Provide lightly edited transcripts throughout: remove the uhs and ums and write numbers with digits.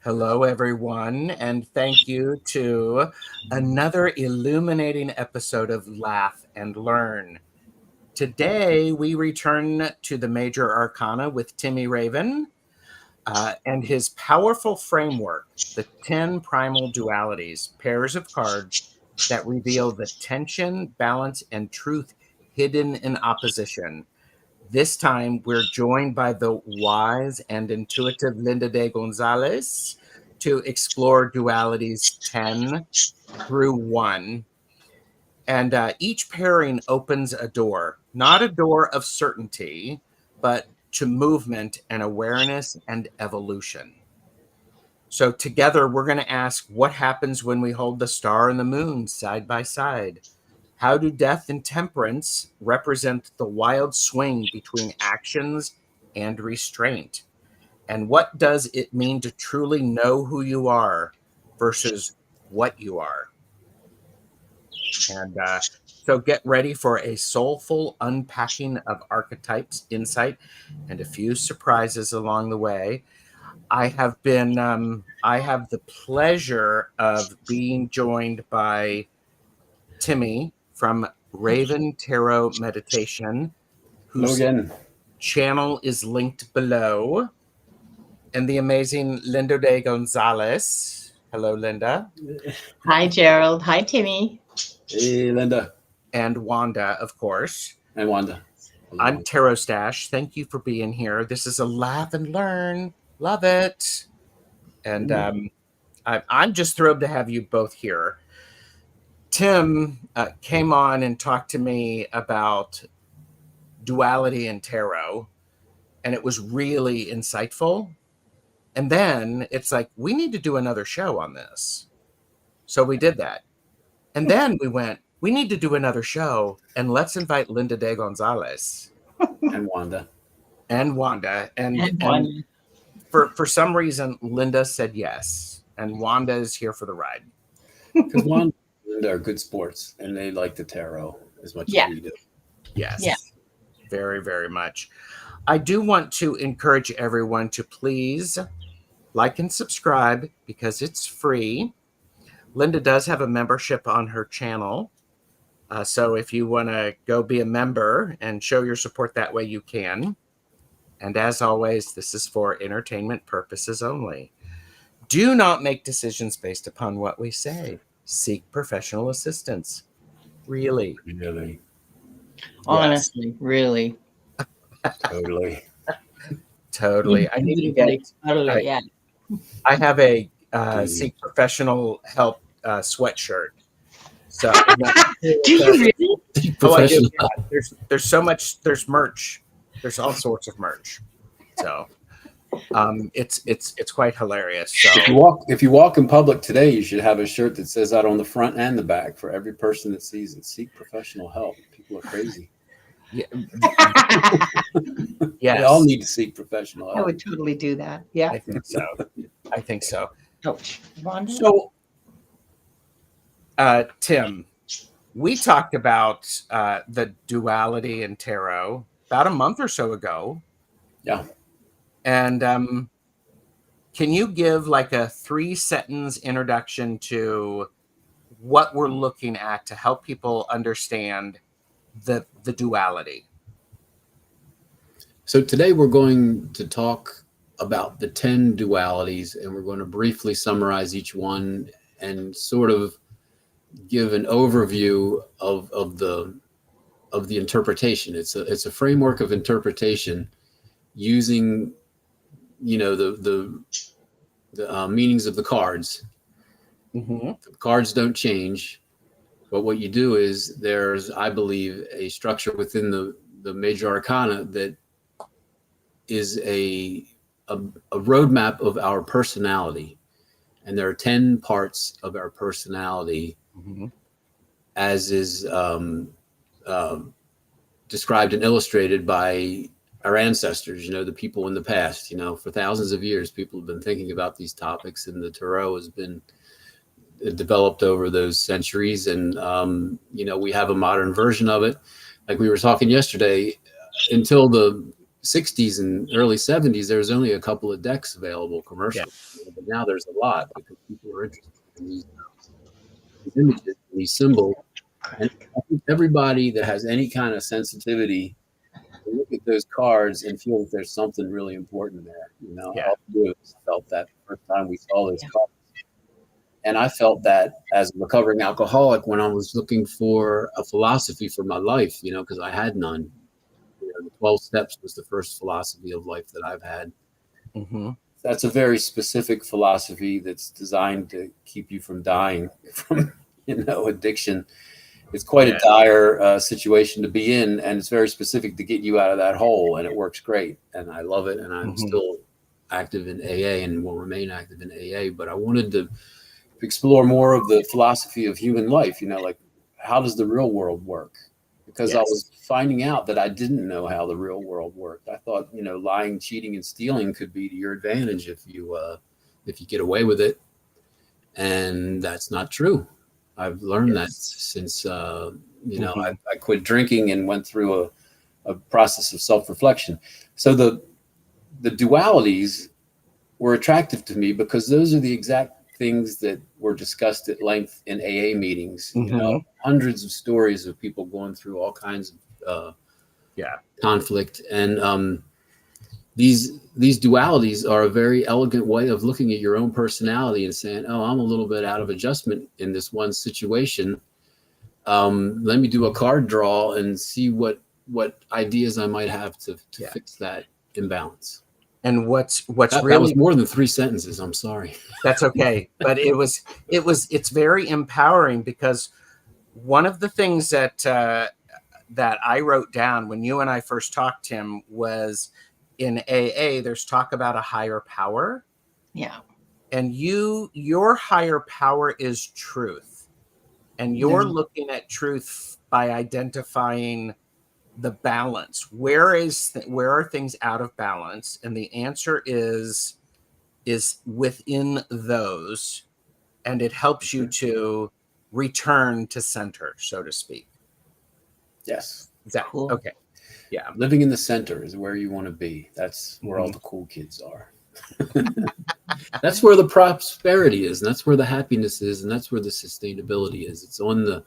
Hello, everyone, and thank you to another illuminating episode of Laugh and Learn. Today, we return to the Major Arcana with Timmy Raven and his powerful framework, the 10 primal dualities, pairs of cards that reveal the tension, balance, and truth hidden in opposition. This time, we're joined by the wise and intuitive Linda de Gonzalez to explore dualities 10 through 1. And each pairing opens a door, not a door of certainty, but to movement and awareness and evolution. So together, we're going to ask what happens when we hold the star and the moon side by side. How do death and temperance represent the wild swing between actions and restraint? And what does it mean to truly know who you are versus what you are? And so get ready for a soulful unpacking of archetypes, insight, and a few surprises along the way. I have the pleasure of being joined by Timmy from Raven Tarot Meditation, whose channel is linked below, and the amazing Linda de Gonzalez. Hello, Linda. Hi, Gerald. Hi, Timmy. Hey, Linda. And Wanda, of course. And Wanda. Hello. I'm TarotStache. Thank you for being here. This is a laugh and learn. Love it. And I'm just thrilled to have you both here. Tim came on and talked to me about duality and tarot, and it was really insightful. And then it's like, we need to do another show on this. So we did that. And then we went, we need to do another show, and let's invite Linda de Gonzalez. And Wanda. And Wanda. And for some reason, Linda said yes. And Wanda is here for the ride. Because Wanda and Linda are good sports, and they like the tarot as much as we do. Yes. Yeah. Very, very much. I do want to encourage everyone to please like and subscribe because it's free. Linda does have a membership on her channel. So if you want to go be a member and show your support that way, you can. And as always, this is for entertainment purposes only. Do not make decisions based upon what we say. Seek professional assistance. Really. Really. Honestly, yes. Really. Totally. Totally. I need to get totally. Yeah. I have a seek professional help sweatshirt. So do you really? I do. Yeah, there's so much. There's merch. There's all sorts of merch. So it's quite hilarious. So if you walk in public today, you should have a shirt that says that on the front and the back for every person that sees it. Seek professional help. People are crazy. Yeah. Yes. We all need to seek professional help. I would totally do that. Yeah. I think so. Oh, so Tim, we talked about the duality in tarot about a month or so ago. Yeah. And can you give like a 3-sentence introduction to what we're looking at to help people understand the duality? So today we're going to talk about the 10 dualities, and we're going to briefly summarize each one and sort of give an overview of the interpretation. It's a framework of interpretation using, you know, the meanings of the cards. Mm-hmm. The cards don't change, but what you do is there's, I believe, a structure within the Major Arcana that is a roadmap of our personality. And there are 10 parts of our personality, mm-hmm. as is described and illustrated by our ancestors, you know, the people in the past. You know, for thousands of years, people have been thinking about these topics, and the tarot has been developed over those centuries. And, you know, we have a modern version of it. Like we were talking yesterday, until the 60s and early 70s, there was only a couple of decks available commercially. Yeah. But now there's a lot because people are interested in these images and these symbols. And I think everybody that has any kind of sensitivity will look at those cards and feel that there's something really important there. You know, Yeah. all three of us felt that the first time we saw those cards. And I felt that as a recovering alcoholic when I was looking for a philosophy for my life, you know, because I had none. You know, the 12 steps was the first philosophy of life that I've had. Mm-hmm. That's a very specific philosophy that's designed to keep you from dying from, you know, addiction. It's quite a dire situation to be in, and it's very specific to get you out of that hole, and it works great. And I love it, and I'm still active in AA and will remain active in AA. But I wanted to explore more of the philosophy of human life, you know, like how does the real world work? Because I was finding out that I didn't know how the real world worked. I thought, you know, lying, cheating, and stealing could be to your advantage if you get away with it, and that's not true. I've learned that since you know, I quit drinking and went through a process of self-reflection. So the dualities were attractive to me because those are the exact things that were discussed at length in AA meetings. You know, hundreds of stories of people going through all kinds of conflict, and these dualities are a very elegant way of looking at your own personality and saying, oh, I'm a little bit out of adjustment in this one situation. Let me do a card draw and see what ideas I might have to fix that imbalance. And what's that really, was more than 3 sentences. I'm sorry. That's okay. But it's very empowering, because one of the things that that I wrote down when you and I first talked, Tim, was in AA, there's talk about a higher power. Yeah. And your higher power is truth. And you're looking at truth by identifying the balance. Where are things out of balance? And the answer is within those, and it helps you to return to center, so to speak. Yes. Is that cool? Okay. Yeah. Living in the center is where you want to be. That's where all the cool kids are. That's where the prosperity is, and that's where the happiness is, and that's where the sustainability is. It's on the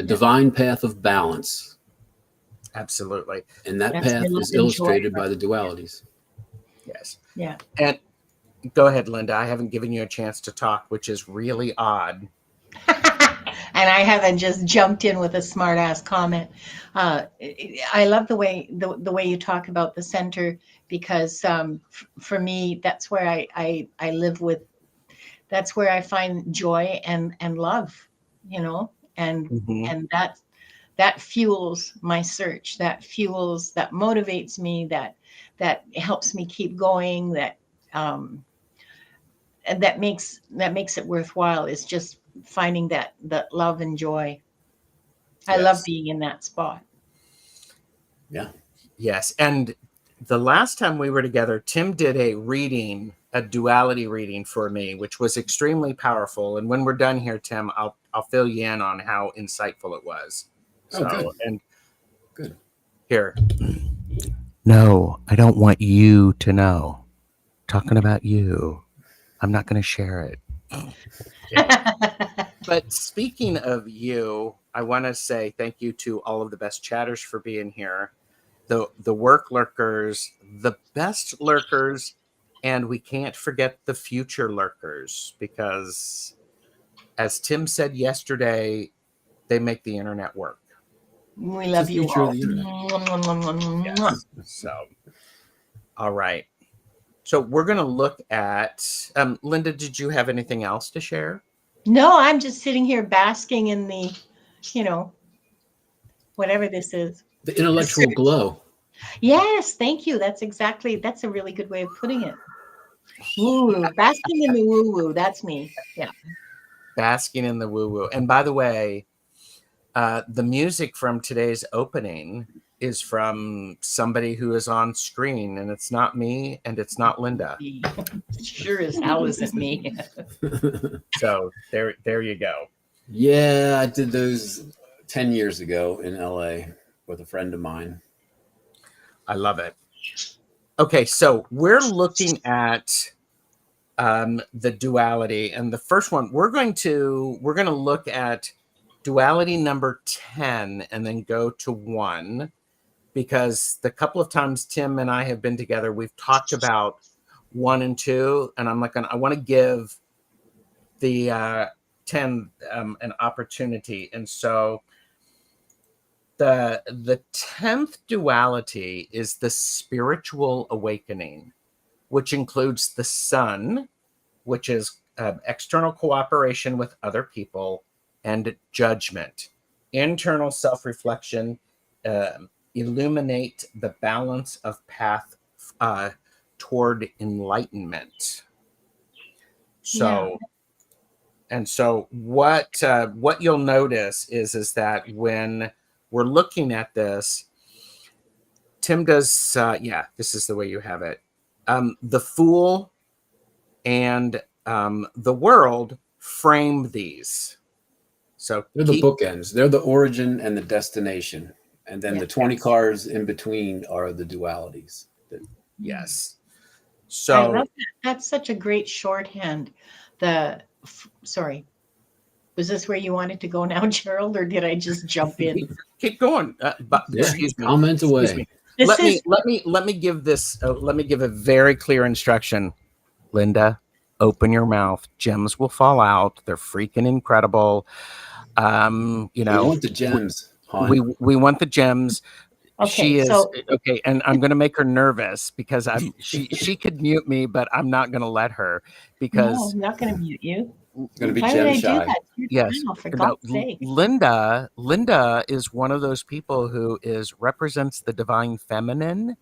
divine path of balance. Absolutely. And that path is illustrated by the dualities. Yes. Yeah. And go ahead, Linda. I haven't given you a chance to talk, which is really odd. And I haven't just jumped in with a smart ass comment. I love the way you talk about the center, because for me, that's where I live with. That's where I find joy and love, you know, and that fuels my search. That motivates me. That helps me keep going. And that makes it worthwhile. Is just finding that love and joy. I love being in that spot. Yeah. Yes. And the last time we were together, Tim did a duality reading for me, which was extremely powerful. And when we're done here, Tim, I'll fill you in on how insightful it was. Good. And good. Here. No, I don't want you to know. Talking about you. I'm not going to share it. But speaking of you, I want to say thank you to all of the best chatters for being here. The work lurkers, the best lurkers, and we can't forget the future lurkers, because as Tim said yesterday, they make the internet work. We love you all. Yes. So, all right. So we're going to look at, Linda, did you have anything else to share? No, I'm just sitting here basking in the, whatever this is. The intellectual glow. Yes, thank you. That's a really good way of putting it. Woo-woo. Basking in the woo-woo. That's me. Yeah. Basking in the woo-woo. And by the way, the music from today's opening is from somebody who is on screen, and it's not me and it's not Linda. Sure as hell isn't me. So there you go. Yeah, I did those 10 years ago in LA with a friend of mine. I love it. Okay, so we're looking at the duality, and the first one we're going to look at duality number 10 and then go to 1, because the couple of times Tim and I have been together, we've talked about 1 and 2, and I want to give the 10 an opportunity. And so the 10th duality is the spiritual awakening, which includes the sun, which is external cooperation with other people, and judgment. Internal self-reflection, illuminate the balance of path toward enlightenment. So, and so what you'll notice is that when we're looking at this, Tim does, this is the way you have it. The Fool and the World frame these. So they're the bookends. They're the origin and the destination. And then the 20 cards in between are the dualities. Yes. So I love that. That's such a great shorthand. Sorry. Was this where you wanted to go now, Gerald, or did I just jump in? Keep going. Excuse me. Comment away. Let me give this. Let me give a very clear instruction. Linda, open your mouth. Gems will fall out. They're freaking incredible. We want the gems. We want the gems. Okay, she is okay, and I'm going to make her nervous because she could mute me, but I'm not going to let her because no, I'm not going to mute you. Going to be gem shy. Yes, for God's sake. Linda is one of those people who represents the divine feminine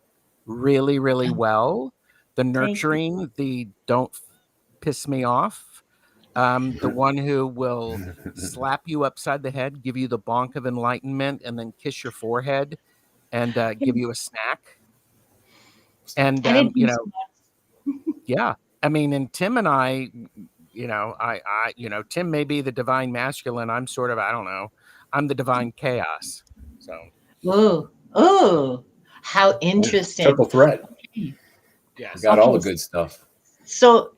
really, really well. The nurturing, the don't piss me off, the one who will slap you upside the head, give you the bonk of enlightenment, and then kiss your forehead and give you a snack. And yeah, I mean, and Tim and I, Tim may be the divine masculine. I'm sort of, I don't know, I'm the divine chaos. So oh, how interesting. Triple threat. Okay. Yes. Got all the good stuff. So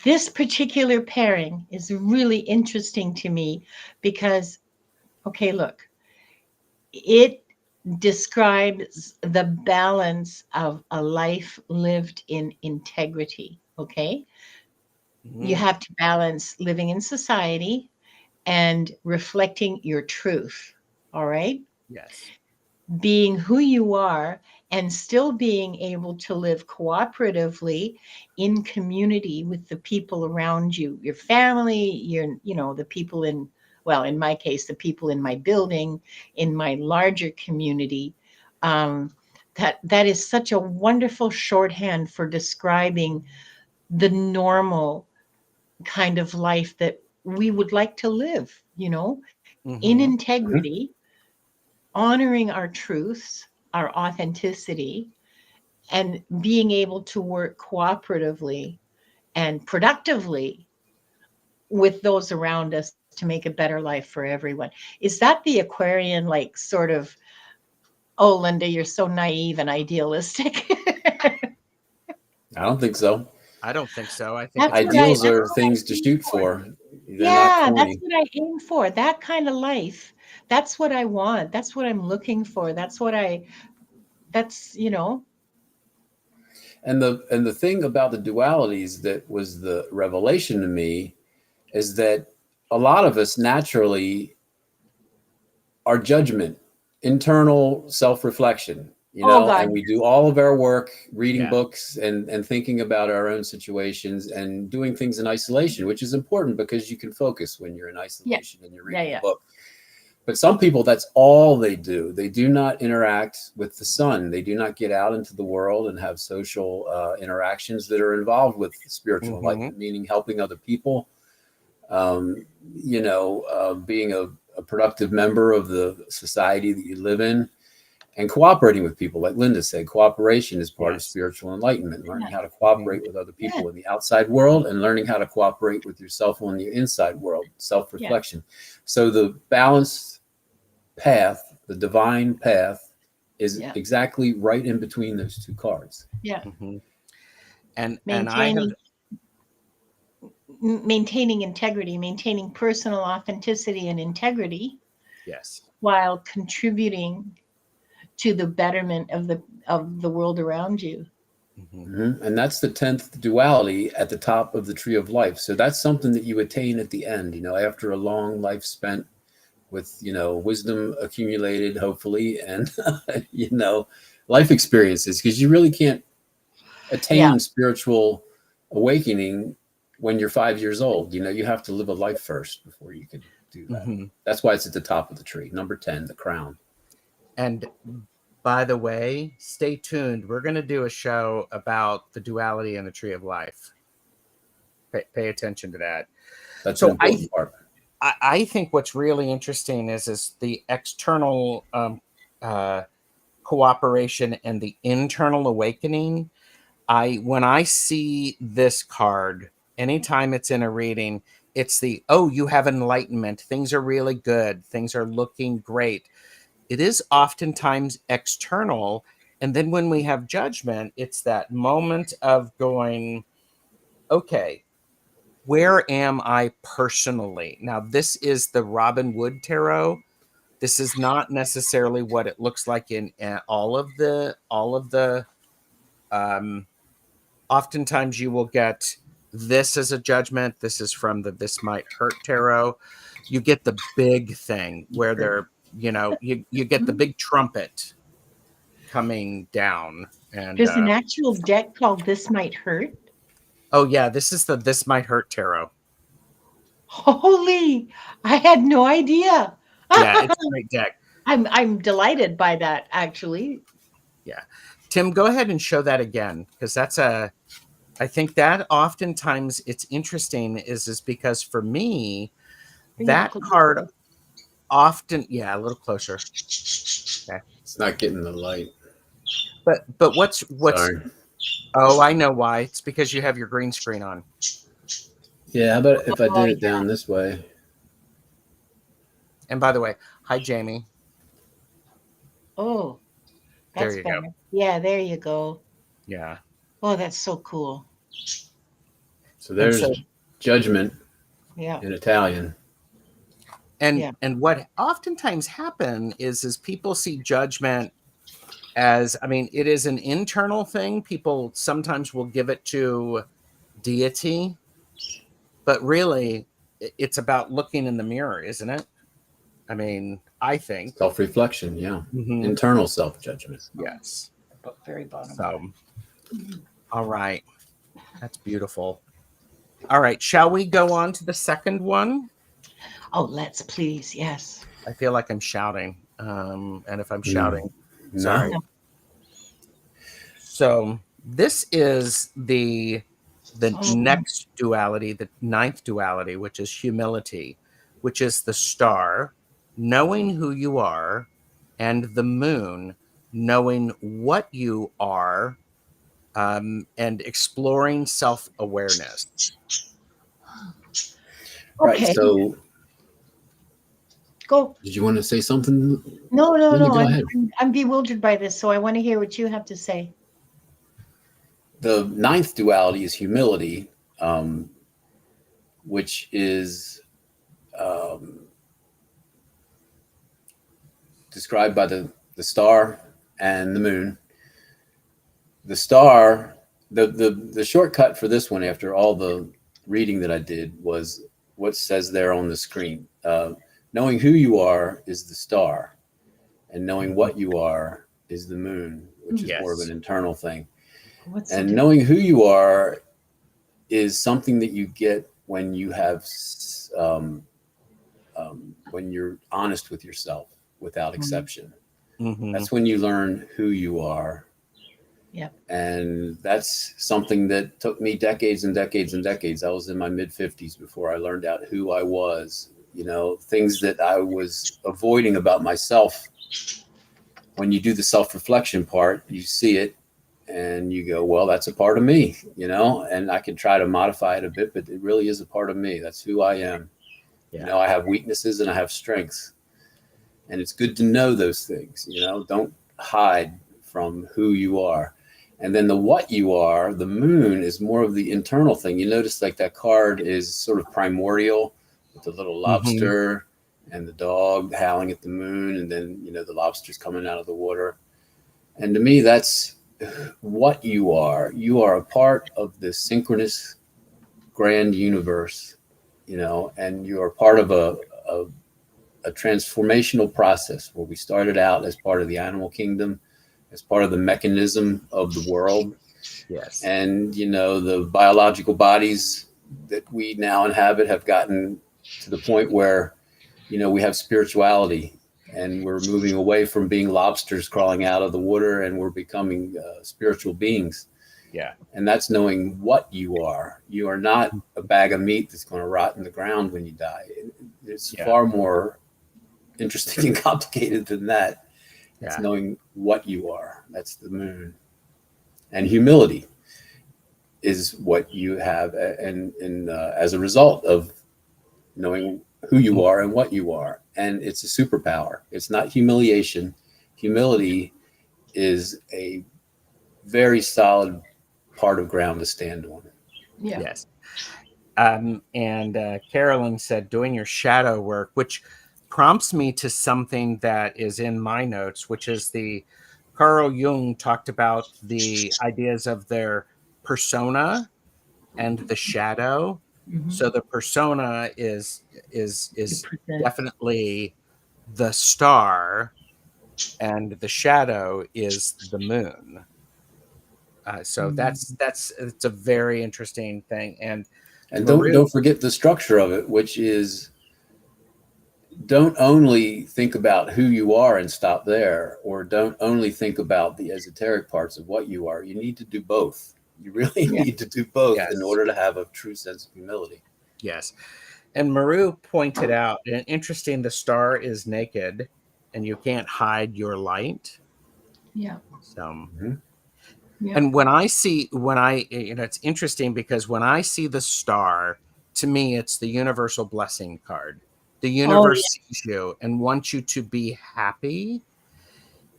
this particular pairing is really interesting to me because, okay, look, it describes the balance of a life lived in integrity. Okay. Mm-hmm. You have to balance living in society and reflecting your truth. All right. Yes. Being who you are and still being able to live cooperatively in community with the people around you, your family, the people in my case, the people in my building, in my larger community. That is such a wonderful shorthand for describing the normal kind of life that we would like to live, mm-hmm. in integrity, honoring our truths, our authenticity, and being able to work cooperatively and productively with those around us to make a better life for everyone. Is that the Aquarian, like, sort of, oh, Linda, you're so naive and idealistic? I don't think so. I don't think so. I think ideals are things to shoot for. They're that's what I aim for. That kind of life. That's what I want. That's what I'm looking for. And the thing about the dualities that was the revelation to me is that a lot of us naturally are judgment, internal self-reflection, and we do all of our work reading books and thinking about our own situations and doing things in isolation, which is important because you can focus when you're in isolation and you're reading a book. But some people, that's all they do. They do not interact with the sun. They do not get out into the world and have social interactions that are involved with spiritual enlightenment, meaning helping other people, being a productive member of the society that you live in, and cooperating with people. Like Linda said, cooperation is part of spiritual enlightenment, learning how to cooperate with other people in the outside world and learning how to cooperate with yourself on the inside world, self-reflection. So the balanced path, the divine path, is Yeah. exactly right in between those two cards. Yeah. Mm-hmm. And I Maintaining have, maintaining integrity, maintaining personal authenticity and integrity yes. while contributing to the betterment of the world around you. Mm-hmm. And that's the 10th duality at the top of the tree of life. So that's something that you attain at the end, after a long life spent with, wisdom accumulated, hopefully, and, life experiences, because you really can't attain spiritual awakening when you're 5 years old. You have to live a life first before you can do that. Mm-hmm. That's why it's at the top of the tree. Number 10, the crown. And by the way, stay tuned. We're going to do a show about the duality and the tree of life. Pay attention to that. That's So an important part. I think what's really interesting is the external cooperation and the internal awakening. When I see this card, anytime it's in a reading, it's you have enlightenment. Things are really good. Things are looking great. It is oftentimes external. And then when we have judgment, it's that moment of going, okay, where am I personally? Now, this is the Robin Wood Tarot. This is not necessarily what it looks like in all of the oftentimes you will get this as a judgment. This is from the This Might Hurt Tarot. You get the big thing where you get the big trumpet coming down. And There's an actual deck called This Might Hurt. oh yeah, this is the This Might Hurt Tarot. Holy, I had no idea. Yeah, it's a great deck. I'm delighted by that, actually. Yeah. Tim, go ahead and show that again, because I think that oftentimes it's interesting is because for me, that card often, a little closer. Okay. It's not getting the light. But what's Sorry. Oh, I know why. It's because you have your green screen on. Yeah, how about if I did it down this way? And by the way, hi Jamie. Oh, that's there you better. go. Yeah, there you go. Yeah. Oh, that's so cool. So there's judgment in Italian. And what oftentimes happen is people see judgment as, it is an internal thing. People sometimes will give it to deity, but really it's about looking in the mirror, isn't it? I think self-reflection, Mm-hmm. Internal self-judgment. Yes. Very bottom. So, all right, that's beautiful. All right, shall we go on to the second one? Oh, let's please. Yes. I feel like I'm shouting, and if I'm shouting, sorry. No. So this is the next duality, the 9th duality, which is humility, which is the star, knowing who you are, and the moon, knowing what you are, and exploring self-awareness. Right. So go. Did you want to say something? No. Go ahead. I'm bewildered by this, so I want to hear what you have to say. The 9th duality is humility, which is described by the star and the moon. The star, the shortcut for this one, after all the reading that I did, was what says there on the screen. Knowing who you are is the star, and knowing what you are is the moon, which is more of an internal thing. And knowing who you are is something that you get when you have, when you're honest with yourself without exception. Mm-hmm. That's when you learn who you are. Yep. And that's something that took me decades and decades and decades. I was in my mid-50s before I learned out who I was, things that I was avoiding about myself. When you do the self-reflection part, you see it and you go, well, that's a part of me, and I can try to modify it a bit, but it really is a part of me. That's who I am. Yeah. I have weaknesses and I have strengths, and it's good to know those things. hide from who you are. And then the what you are, the moon, is more of the internal thing. You notice like that card is sort of primordial with the little lobster and the dog howling at the moon, and then, you know, the lobster's coming out of the water. And to me, that's what you are. You are a part of this synchronous grand universe, you know, and you are part of a transformational process where we started out as part of the animal kingdom, as part of the mechanism of the world. Yes. And, you know, the biological bodies that we now inhabit have gotten to the point where, you know, we have spirituality, and we're moving away from being lobsters crawling out of the water, and we're becoming spiritual beings. Yeah. And that's knowing what you are. You are not a bag of meat that's going to rot in the ground when you die. It's far more interesting and complicated than that. It's knowing what you are. That's the moon. And humility is what you have, and as a result of knowing who you are and what you are. And it's a superpower. It's not humiliation. Humility is a very solid part of ground to stand on. Yeah. Yes. And Carolyn said, doing your shadow work, which prompts me to something that is in my notes, which is the Carl Jung talked about the ideas of their persona and the shadow. So the persona is definitely the star, and the shadow is the moon. So it's a very interesting thing. And don't forget the structure of it, which is, don't only think about who you are and stop there, or don't only think about the esoteric parts of what you are. You need to do both. You really need to do both in order to have a true sense of humility. Yes. And Maru pointed out, and interesting, the star is naked and you can't hide your light. Yeah. So, yeah. And it's interesting because when I see the star, to me, it's the universal blessing card. The universe sees you and wants you to be happy.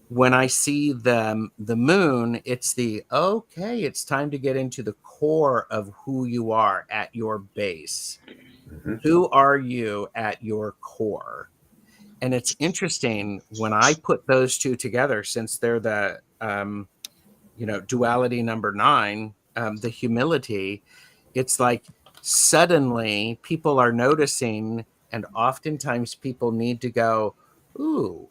When I see the moon, it's it's time to get into the core of who you are at your base. Who are you at your core? And it's interesting when I put those two together, since they're the duality number 9, the humility. It's like suddenly people are noticing, and oftentimes people need to go, ooh,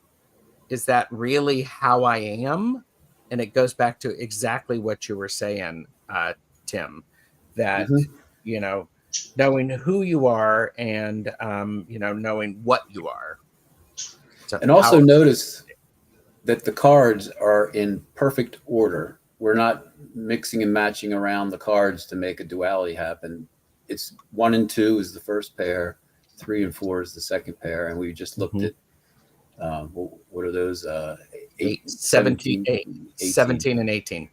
is that really how I am? And it goes back to exactly what you were saying, Tim, that, knowing who you are and, knowing what you are. So and also notice that the cards are in perfect order. We're not mixing and matching around the cards to make a duality happen. It's 1 and 2 is the first pair, 3 and 4 is the second pair, and we just looked at what are those? 17 and 18.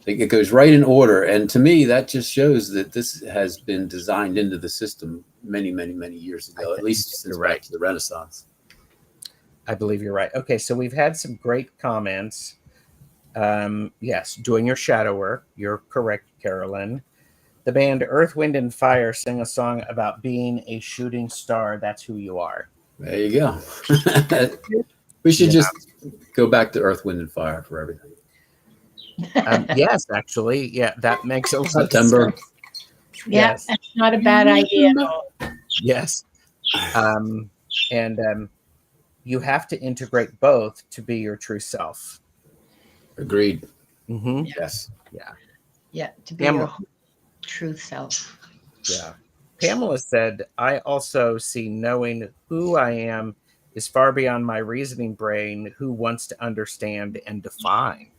It goes right in order, and to me, that just shows that this has been designed into the system many, many, many years ago, at least since back to the Renaissance. I believe you're right. Okay, so we've had some great comments. Yes, doing your shadow work. You're correct, Carolyn. The band Earth, Wind, and Fire sing a song about being a shooting star. That's who you are. There you go. We should just go back to Earth, Wind, and Fire for everything. Yes, actually. Yeah, that makes a lot September. of sense. Yeah, yes. That's not a bad idea at all. Yes. And you have to integrate both to be your true self. Agreed. Yes. Yeah, to be your true self. Yeah. Pamela said, I also see knowing who I am is far beyond my reasoning brain, who wants to understand and define.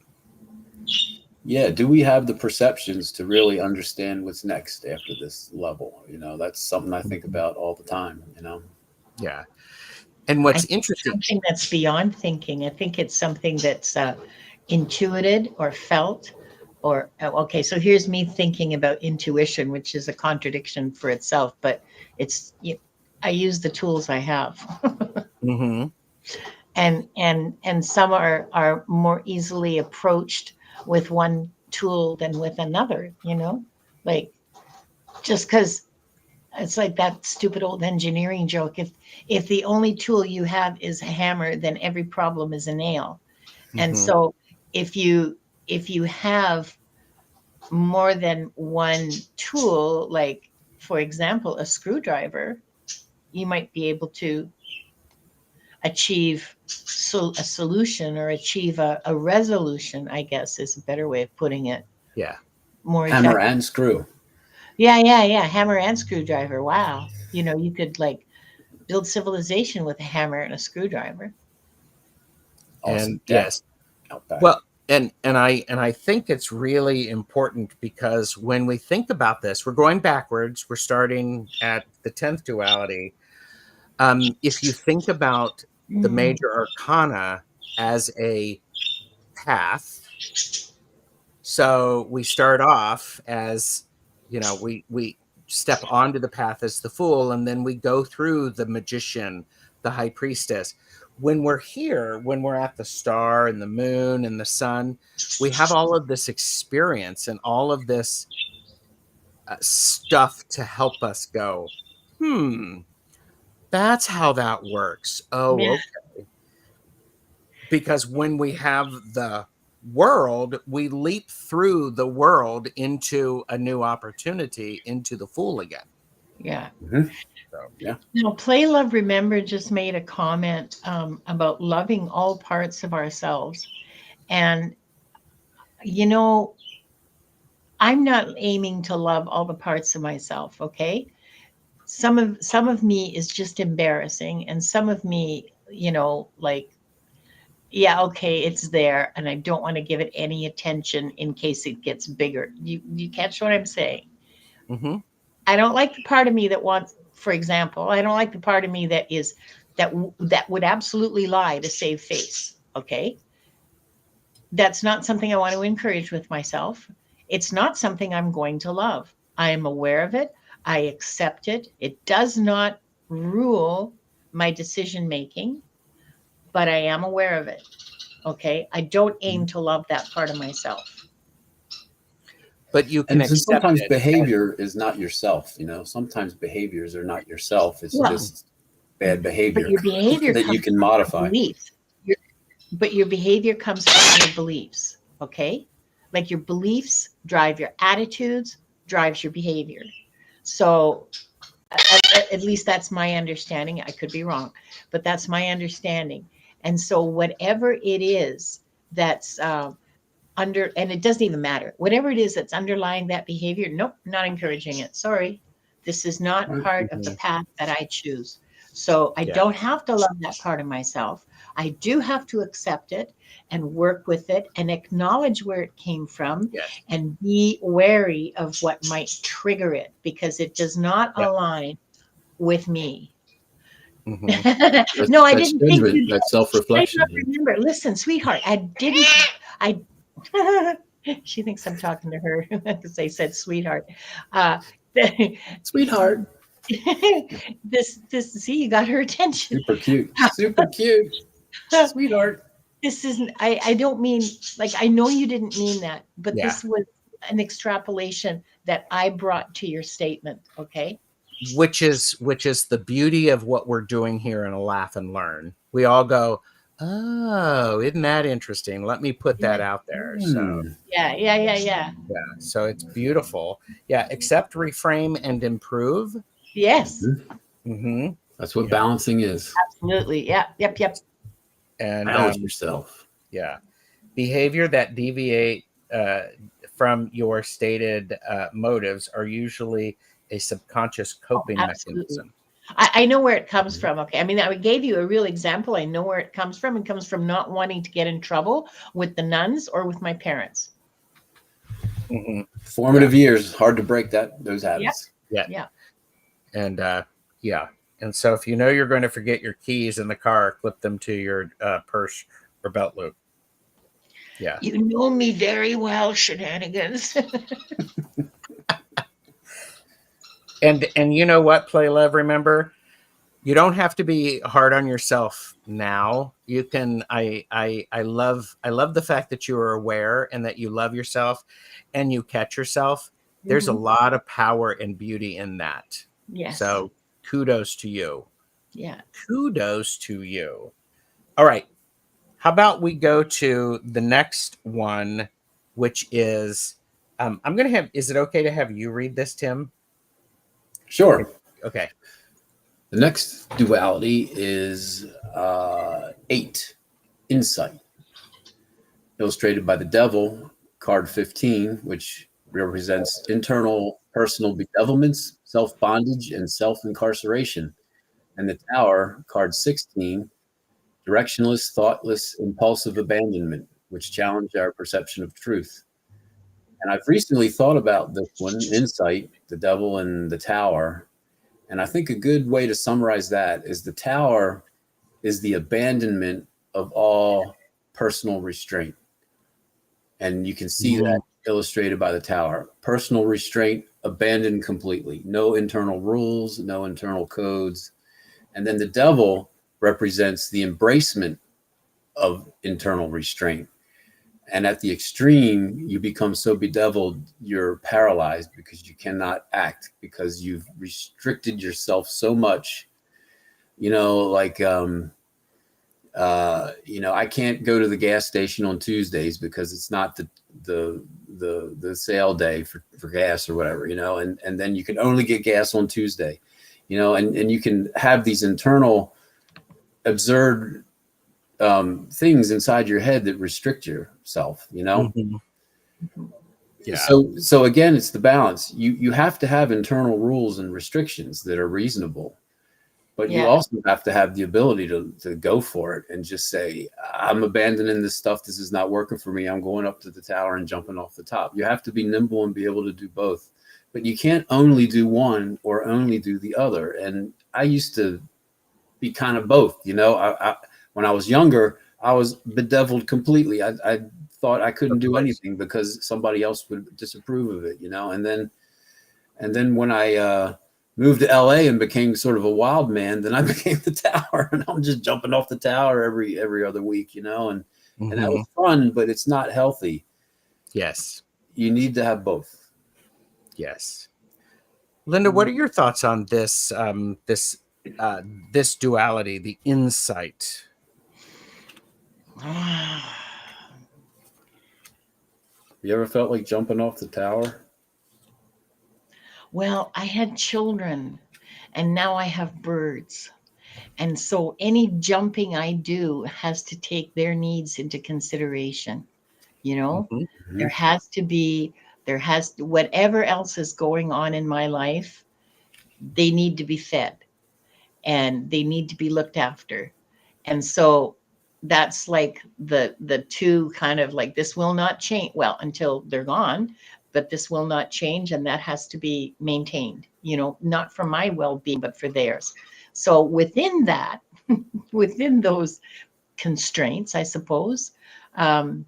Yeah. Do we have the perceptions to really understand what's next after this level? That's something I think about all the time, Yeah. And what's interesting, something that's beyond thinking. I think it's something that's intuited or felt, or okay. So here's me thinking about intuition, which is a contradiction for itself, but it's I use the tools I have. and some are more easily approached with one tool than with another, you know, like just because it's like that stupid old engineering joke. If the only tool you have is a hammer, then every problem is a nail. And Mhm. so if you have more than one tool, like for example, a screwdriver, you might be able to achieve a solution or achieve a resolution, I guess is a better way of putting it. Yeah. More Hammer effective. and screw. Yeah. Hammer and screwdriver. Wow. You know, you could like build civilization with a hammer and a screwdriver. Awesome. And deck yes. out back. Well, and I think it's really important because when we think about this, we're going backwards. We're starting at the 10th duality. If you think about the Mm, major arcana as a path, so we start off as, you know, we step onto the path as the fool, and then we go through the magician, the high priestess. When we're here, when we're at the star and the moon and the sun, we have all of this experience and all of this stuff to help us go, that's how that works. Oh, yeah. okay. Because when we have the world, we leap through the world into a new opportunity, into the fool again. Yeah. Mhm. So, Yeah. You know, Play Love Remember just made a comment about loving all parts of ourselves. And, you know, I'm not aiming to love all the parts of myself, okay? Some of me is just embarrassing, and some of me, you know, like, yeah, okay, it's there, and I don't want to give it any attention in case it gets bigger. You catch what I'm saying? mhm. I don't like the part of me that wants, for example, I don't like the part of me that is that would absolutely lie to save face. Okay, that's not something I want to encourage with myself. It's not something I'm going to love. I am aware of it. I accept it. It does not rule my decision making, but I am aware of it. Okay, I don't aim to love that part of myself. But you can And so accept sometimes it. behavior is not yourself, you know. Sometimes behaviors are not yourself. It's Well, just bad but behavior your behavior that you comes can from your modify. beliefs. But your behavior comes from your beliefs, okay? Like your beliefs drive your attitudes, drives your behavior. So at least that's my understanding. I could be wrong, but that's my understanding. And so whatever it is that's under, and it doesn't even matter, whatever it is that's underlying that behavior, nope, not encouraging it. Sorry. This is not Right. part of the Mhm. path that I choose. So I Yeah. don't have to love that part of myself. I do have to accept it and work with it and acknowledge where it came from Yes. and be wary of what might trigger it because it does not Yeah. align with me. Mhm. No, I That's didn't think judgment. you'd That's I self-reflection. not remember. Listen, sweetheart, I she thinks I'm talking to her because I said sweetheart. Uh, Sweetheart. this see, you got her attention. Super cute. Super cute. Sweetheart. This isn't, I don't mean, like, I know you didn't mean that, but Yeah. this was an extrapolation that I brought to your statement. Okay. Which is the beauty of what we're doing here in a laugh and learn. We all go, oh, isn't that interesting? Let me put that out there. So Yeah. yeah, so it's beautiful. Yeah, accept, reframe, and improve. Yes, Mm-hmm. That's what Yeah, balancing is. absolutely. Yeah. Yep. and Balance yourself. yeah, behavior that deviate from your stated motives are usually a subconscious Oh, coping absolutely. mechanism. I know where it comes Mhm. from. Okay. I mean, I gave you a real example. I know where it comes from. It comes from not wanting to get in trouble with the nuns or with my parents. Mm-hmm. Formative years, hard to break those habits. Yeah, Yeah. and yeah, and so if you know you're going to forget your keys in the car, clip them to your purse or belt loop. Yeah. You know me very well, shenanigans. And you know what, play love, remember, you don't have to be hard on yourself now. You can, I love the fact that you are aware and that you love yourself and you catch yourself. There's a Mhm. lot of power and beauty in that. Yes. So kudos to you. Yeah. Kudos to you. All right. How about we go to the next one, which is, I'm going to have, is it okay to have you read this, Tim? Sure. Okay. The next duality is 8, insight, illustrated by the devil, card 15, which represents internal personal bedevilments, self-bondage, and self-incarceration. And the tower, card 16, directionless, thoughtless, impulsive abandonment, which challenge our perception of truth. And I've recently thought about this one, insight, the devil and the tower. And I think a good way to summarize that is the tower is the abandonment of all personal restraint. And you can see that illustrated by the tower. Personal restraint abandoned completely. No internal rules, no internal codes. And then the devil represents the embracement of internal restraint. And at the extreme, you become so bedeviled, you're paralyzed because you cannot act because you've restricted yourself so much. You know, like, I can't go to the gas station on Tuesdays because it's not the sale day for gas or whatever, and then you can only get gas on Tuesday, and you can have these internal absurd things inside your head that restrict yourself, Mhm. Yeah. So again, it's the balance. You have to have internal rules and restrictions that are reasonable, but you Yeah. also have to have the ability to go for it and just say, I'm abandoning this stuff. This is not working for me. I'm going up to the tower and jumping off the top. You have to be nimble and be able to do both, but you can't only do one or only do the other. And I used to be kind of both, when I was younger, I was bedeviled completely. I thought I couldn't do anything because somebody else would disapprove of it, and then when I moved to LA and became sort of a wild man, then I became the tower, and I'm just jumping off the tower every other week, and that was fun, but it's not healthy. Yes. You need to have both. Yes. Linda, what are your thoughts on this this duality, the insight? You ever felt like jumping off the tower? Well, I had children and now I have birds. And so any jumping I do has to take their needs into consideration. Mm-hmm. There has to be, whatever else is going on in my life, they need to be fed and they need to be looked after. And so that's like the two kind of like, this will not change, well, until they're gone, but this will not change, and that has to be maintained, not for my well-being but for theirs. So within that, within those constraints, I suppose, do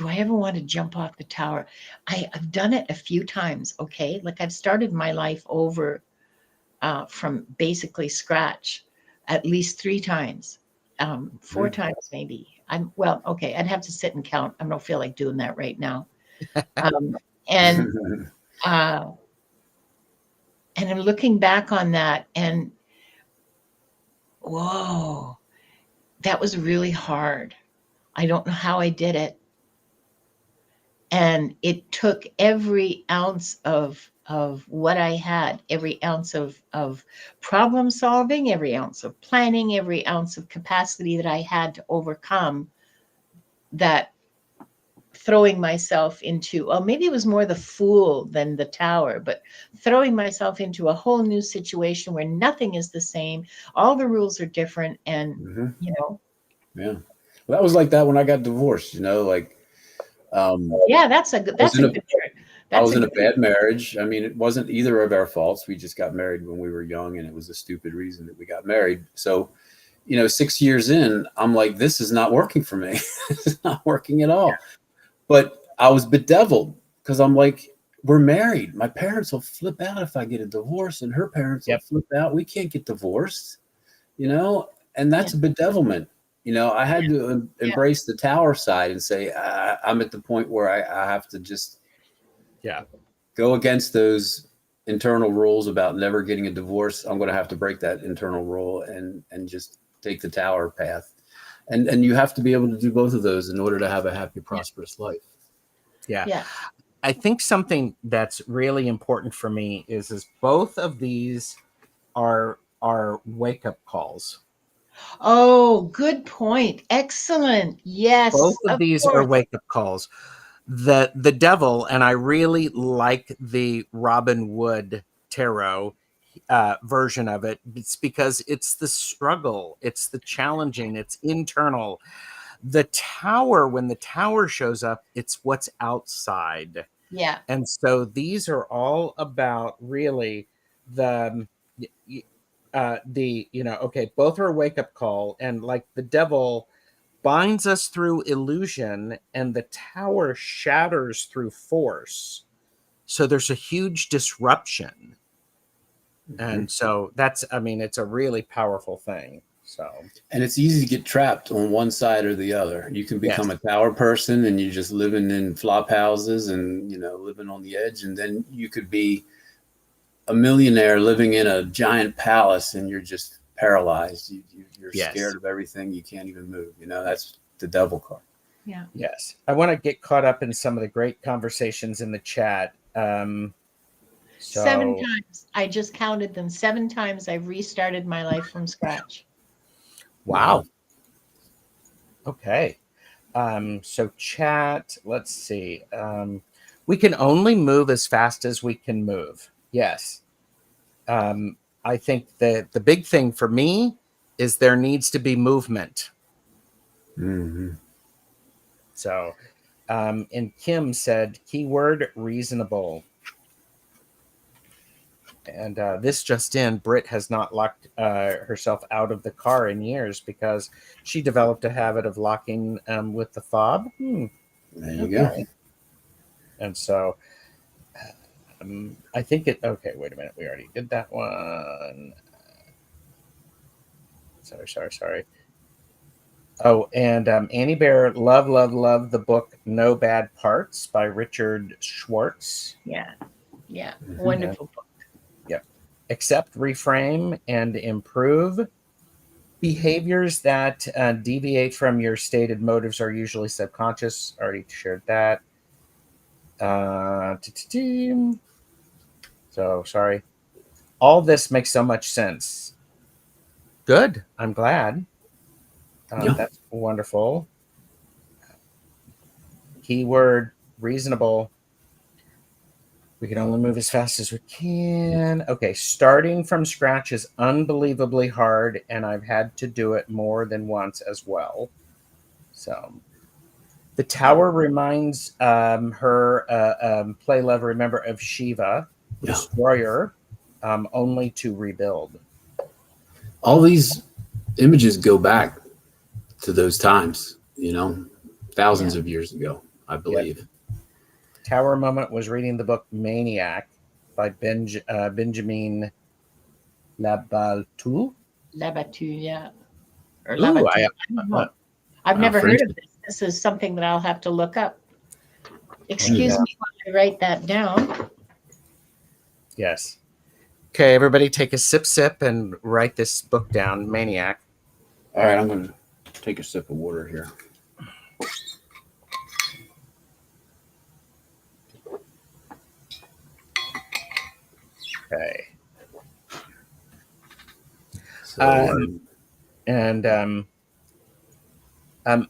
I ever want to jump off the tower? I've done it a few times. Okay, like I've started my life over from basically scratch at least 3 times, 4 times maybe. Okay, I'd have to sit and count. I don't feel like doing that right now. And uh, and I'm looking back on that, and whoa, that was really hard. I don't know how I did it. And it took every ounce of what I had, every ounce of problem solving, every ounce of planning, every ounce of capacity that I had to overcome that, throwing myself into, well, maybe it was more the fool than the tower, but throwing myself into a whole new situation where nothing is the same, all the rules are different, and Yeah. Well, that was like that when I got divorced, yeah, that's a good I was in a bad marriage. I mean, it wasn't either of our faults. We just got married when we were young, and it was a stupid reason that we got married. So, 6 years in, I'm like, this is not working for me. It's not working at all. But I was bedeviled because I'm like, we're married. My parents will flip out if I get a divorce, and her parents will flip out. We can't get divorced, And that's a bedevilment. You know, I had to embrace the Tower side and say, I'm at the point where I have to just go against those internal rules about never getting a divorce. I'm going to have to break that internal rule and just take the Tower path. And you have to be able to do both of those in order to have a happy, prosperous life. Yeah. I think something that's really important for me is both of these are wake-up calls. Oh, good point. Excellent. Yes. Both of these are wake-up calls. The devil, and I really like the Robin Wood tarot version of it. It's because it's the struggle, it's the challenging, it's internal. The Tower, when the Tower shows up, it's what's outside. Yeah. And so these are all about really the okay, both are a wake-up call, and like the devil binds us through illusion and the Tower shatters through force. So there's a huge disruption. And so that's, I mean, it's a really powerful thing. So, and it's easy to get trapped on one side or the other. You can become a Tower person and you're just living in flop houses and, you know, living on the edge. And then you could be a millionaire living in a giant palace and you're just paralyzed. You're scared of everything. You can't even move. You know, that's the devil card. Yeah. Yes. I want to get caught up in some of the great conversations in the chat. 7 times. I just counted them. 7 times I've restarted my life from scratch. Wow. Okay. So chat, let's see. We can only move as fast as we can move. Yes. I think that the big thing for me is there needs to be movement. Mm-hmm. So, and Kim said, keyword reasonable. And this just in, Britt has not locked herself out of the car in years because she developed a habit of locking with the fob. There you go. And so I think it, okay, wait a minute. We already did that one. Sorry. Oh, and Annie Bear, love the book No Bad Parts by Richard Schwartz. Yeah. Wonderful book. Yep. Accept, reframe, and improve. Behaviors that deviate from your stated motives are usually subconscious. Already shared that. So, sorry. All this makes so much sense. Good. I'm glad. That's wonderful. Keyword reasonable. We can only move as fast as we can. Okay, starting from scratch is unbelievably hard, and I've had to do it more than once as well. So, the Tower reminds her play love, remember, of Shiva, destroyer, only to rebuild. All these images go back to those times, you know, thousands of years ago, I believe. Yep. Tower moment was reading the book Maniac by Benjamin Labatut. Yeah. Or Ooh, Labatut. I've never heard of this. This is something that I'll have to look up. Excuse me while I write that down. Yes. Okay, everybody take a sip and write this book down, Maniac. All right, I'm going to take a sip of water here. Okay. So,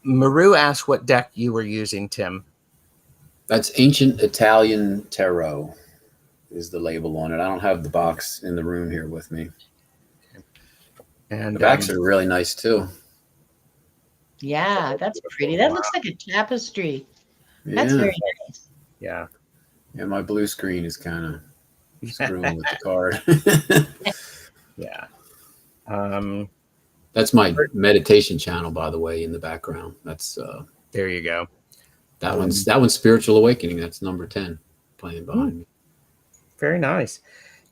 Maru asked what deck you were using, Tim. That's Ancient Italian Tarot is the label on it. I don't have the box in the room here with me. And the backs are really nice too. Yeah, that's pretty. That looks like a tapestry. That's very nice. Yeah. Yeah, my blue screen is kind of screwing with the card. Yeah. That's my meditation channel, by the way, in the background. That's there you go. That one's Spiritual Awakening. That's number 10 playing behind me. Very nice.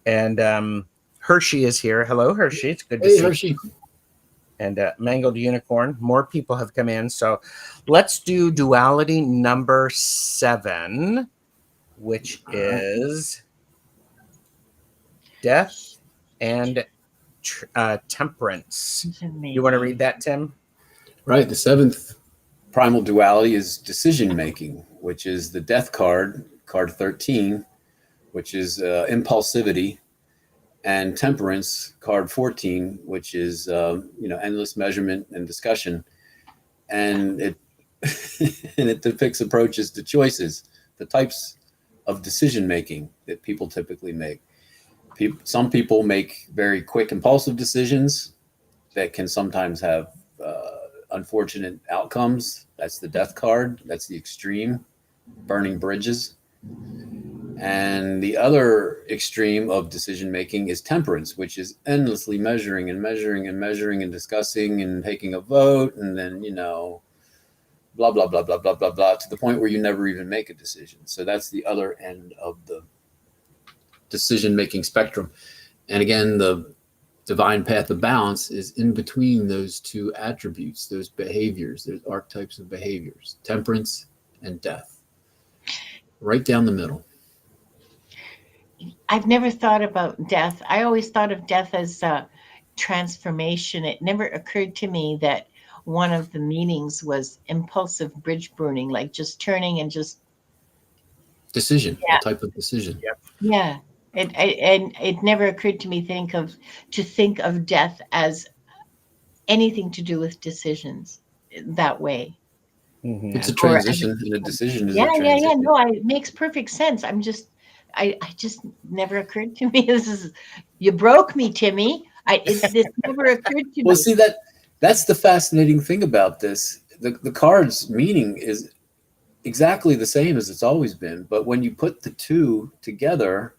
And Hershey is here. Hello, Hershey. It's good to see Hershey. And Mangled Unicorn. More people have come in. So let's do duality number 7, which is death and temperance. You want to read that, Tim? Right. The 7th primal duality is decision making, which is the death card, card 13, which is impulsivity, and temperance, card 14, which is endless measurement and discussion. And it and it depicts approaches to choices, the types of decision making that people typically make. Some people make very quick, impulsive decisions that can sometimes have unfortunate outcomes. That's the death card. That's the extreme, burning bridges. And the other extreme of decision making is temperance, which is endlessly measuring and measuring and measuring and discussing and taking a vote, and then blah blah blah blah blah blah blah, to the point where you never even make a decision. So that's the other end of the decision making spectrum. And again, the divine path of balance is in between those two attributes, those behaviors, those archetypes of behaviors, temperance and death, right down the middle. I've never thought about death. I always thought of death as transformation. It never occurred to me that one of the meanings was impulsive bridge burning, like just turning and just decision, a type of decision. Yep. Yeah. It never occurred to me to think of death as anything to do with decisions that way. Mm-hmm. It's a transition, and a decision is Yeah. a transition. No, it makes perfect sense. I just never occurred to me. You broke me, Timmy. This never occurred to Well, me. see, that's the fascinating thing about this. The card's meaning is exactly the same as it's always been, but when you put the two together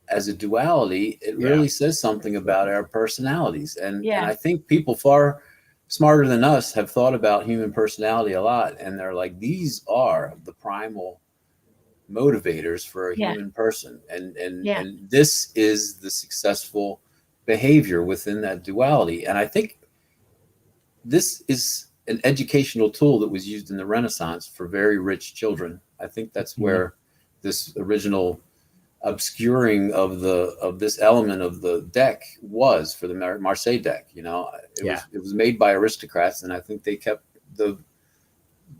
as a duality, it really says something about our personalities. And I think people far smarter than us have thought about human personality a lot, and they're like, these are the primal motivators for a human person, and this is the successful behavior within that duality. And I think this is an educational tool that was used in the Renaissance for very rich children. I think that's where this original obscuring of this element of the deck was for the Marseilles deck. It was made by aristocrats, and I think they kept the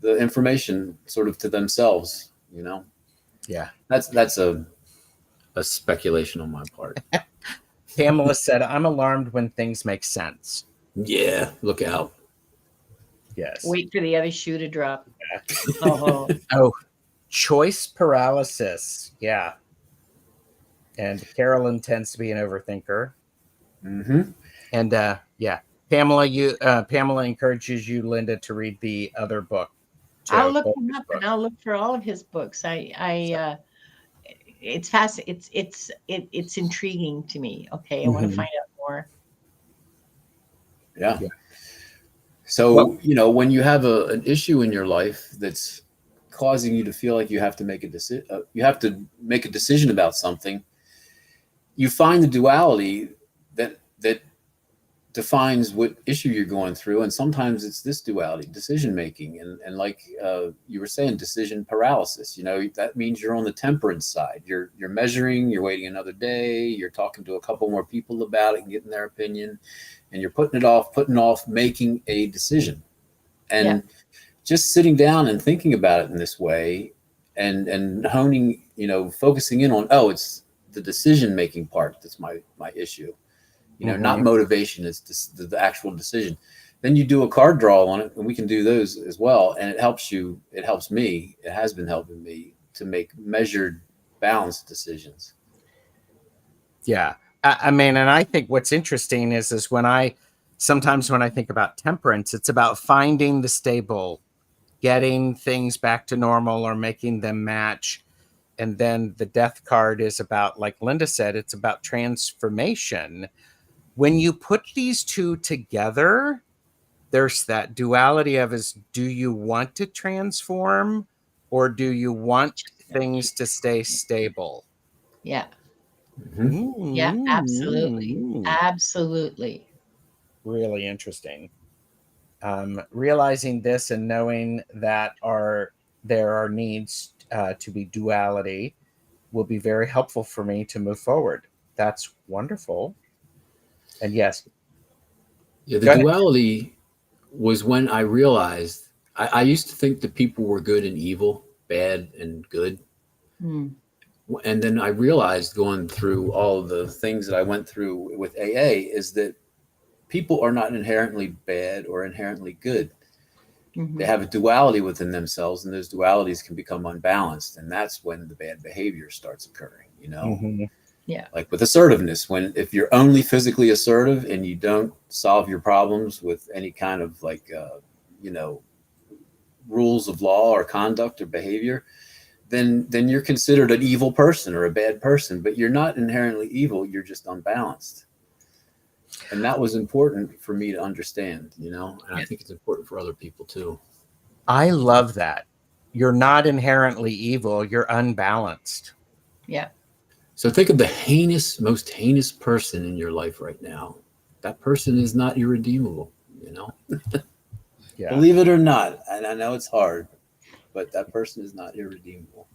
information sort of to themselves. Yeah, that's a speculation on my part. Pamela said, "I'm alarmed when things make sense." Yeah, look out. Yes. Wait for the other shoe to drop. Oh, choice paralysis. Yeah. And Carolyn tends to be an overthinker. Mm-hmm. And Pamela encourages you, Linda, to read the other book. I'll look him up, and I'll look for all of his books. It's fascinating. It's intriguing to me. Okay, I want to find out more. Yeah. So when you have an issue in your life that's causing you to feel like you have to make a decision about something, you find the duality that defines what issue you're going through. And sometimes it's this duality, decision making, and like you were saying, decision paralysis. That means you're on the temperance side. You're measuring, you're waiting another day, you're talking to a couple more people about it and getting their opinion, and you're putting off making a decision. And just sitting down and thinking about it in this way, and honing, focusing in on, it's the decision making part that's my issue. Not motivation, it's the actual decision. Then you do a card draw on it, and we can do those as well. And it helps me. It has been helping me to make measured, balanced decisions. Yeah. I mean, and I think what's interesting is sometimes when I think about temperance, it's about finding the stable, getting things back to normal or making them match. And then the death card is about, like Linda said, it's about transformation. When you put these two together, there's that duality of do you want to transform, or do you want things to stay stable? Yeah. Mm-hmm. Yeah, absolutely. Absolutely. really interesting. Realizing this and knowing that there are needs to be duality will be very helpful for me to move forward. That's wonderful. And yes. Yeah, the duality was when I realized I used to think that people were good and evil, bad and good. Mm. And then I realized going through all of the things that I went through with AA is that people are not inherently bad or inherently good. Mm-hmm. They have a duality within themselves, and those dualities can become unbalanced. And that's when the bad behavior starts occurring, you know? Mm-hmm. Yeah. Like with assertiveness, if you're only physically assertive and you don't solve your problems with any kind of rules of law or conduct or behavior, then you're considered an evil person or a bad person, but you're not inherently evil. You're just unbalanced. And that was important for me to understand, and I think it's important for other people too. I love that. You're not inherently evil. You're unbalanced. Yeah. So think of the most heinous person in your life right now. That person is not irredeemable, Yeah. Believe it or not. And I know it's hard, but that person is not irredeemable.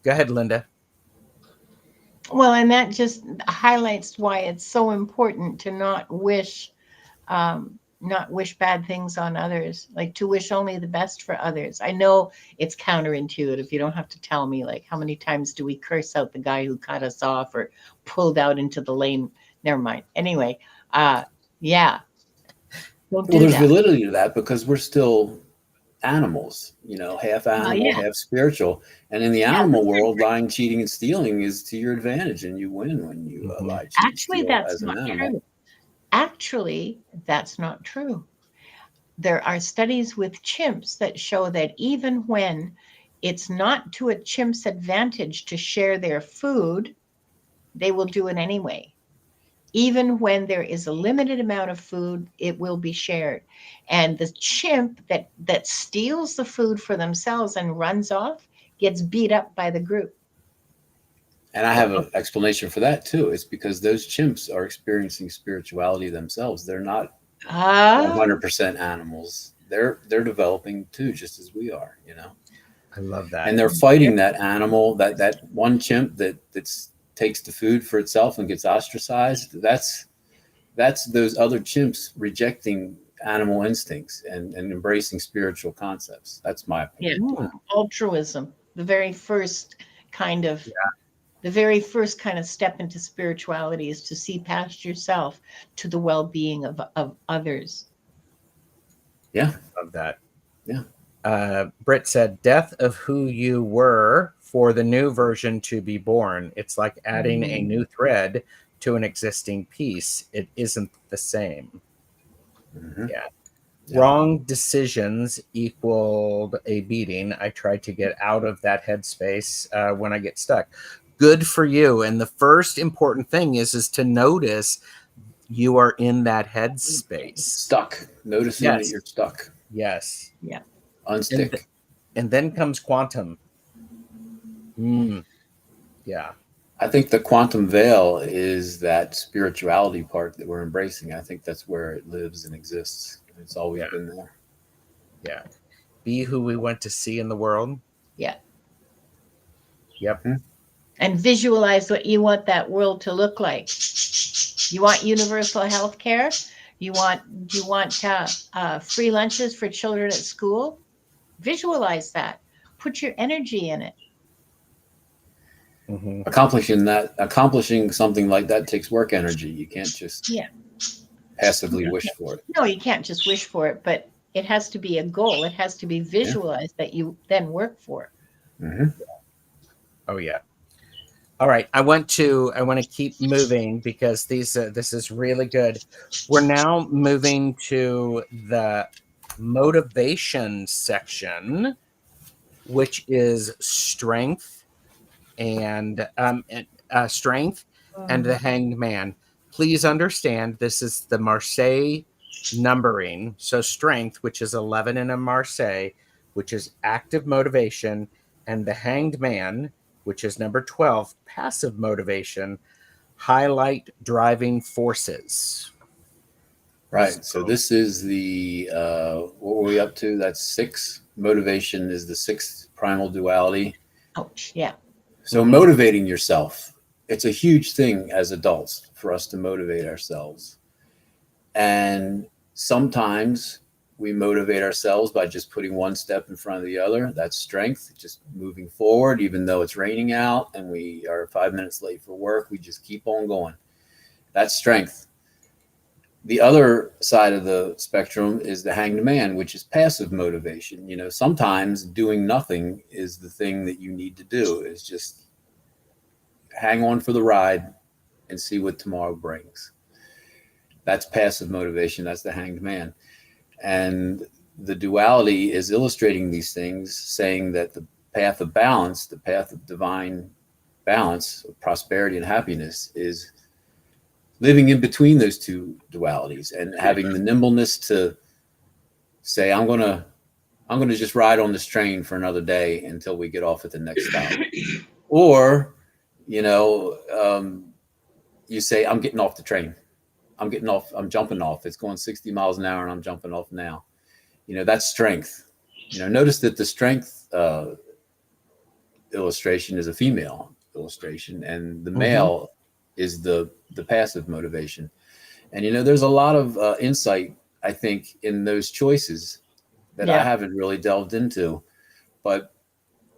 Go ahead, Linda. Well, and that just highlights why it's so important to not wish bad things on others, like to wish only the best for others. I know it's counterintuitive. You don't have to tell me, like, how many times do we curse out the guy who cut us off or pulled out into the lane? Never mind. Anyway, yeah. Don't do Well, there's that. validity to that because we're still animals, half animal, yeah. half spiritual. And in the animal world, lying, cheating, and stealing is to your advantage, and you win when you lie, cheat, and Actually, steal that's as an not animal. true. Actually, that's not true. There are studies with chimps that show that even when it's not to a chimp's advantage to share their food, they will do it anyway. Even when there is a limited amount of food, it will be shared. And the chimp that steals the food for themselves and runs off gets beat up by the group. And I have an explanation for that too. It's because those chimps are experiencing spirituality themselves. They're not 100% animals. They're developing too, just as we are, I love that. And they're fighting that animal, that one chimp that takes the food for itself and gets ostracized. That's those other chimps rejecting animal instincts and embracing spiritual concepts. That's my opinion. Yeah. Altruism, the very first kind of step into spirituality is to see past yourself to the well-being of others. Yeah. Love that. Yeah. Britt said, death of who you were for the new version to be born. It's like adding a new thread to an existing piece. It isn't the same. Mm-hmm. Yeah. Wrong decisions equaled a beating. I tried to get out of that headspace when I get stuck. Good for you. And the first important thing is to notice you are in that headspace. Stuck. Noticing that you're stuck. Yes. Yeah. Unstick. And then comes quantum. Yeah. I think the quantum veil is that spirituality part that we're embracing. I think that's where it lives and exists. It's always been there. Yeah. Be who we want to see in the world. Yeah. Yep. And visualize what you want that world to look like. You want universal health care? You want free lunches for children at school? Visualize that. Put your energy in it. Mm-hmm. Accomplishing something like that takes work energy. You can't just passively wish for it. No, you can't just wish for it, but it has to be a goal. It has to be visualized that you then work for. Mm-hmm. Oh yeah. All right. I want to keep moving because this is really good. We're now moving to the motivation section, which is strength and strength and the Hanged Man. Please understand this is the Marseilles numbering. So strength, which is 11 in a Marseille, which is active motivation, and the Hanged Man, which is number 12, passive motivation, highlight driving forces. Right. So this is the what were we up to? That's 6. Motivation is the 6th primal duality. Ouch. Yeah. So motivating yourself, it's a huge thing as adults for us to motivate ourselves. And sometimes we motivate ourselves by just putting one step in front of the other. That's strength, just moving forward, even though it's raining out and we are 5 minutes late for work, we just keep on going. That's strength. The other side of the spectrum is the hanged man, which is passive motivation. You know, sometimes doing nothing is the thing that you need to do, is just hang on for the ride and see what tomorrow brings. That's passive motivation. That's the hanged man. And the duality is illustrating these things, saying that the path of balance, the path of divine balance, of prosperity and happiness, is living in between those two dualities and having the nimbleness to say, I'm gonna just ride on this train for another day until we get off at the next stop. Or, you know, you say, I'm getting off the train. I'm getting off. I'm jumping off. It's going 60 miles an hour and I'm jumping off now. You know, that's strength. You know, notice that the strength illustration is a female illustration and the male is the passive motivation. And, you know, there's a lot of insight, I think, in those choices that I haven't really delved into. But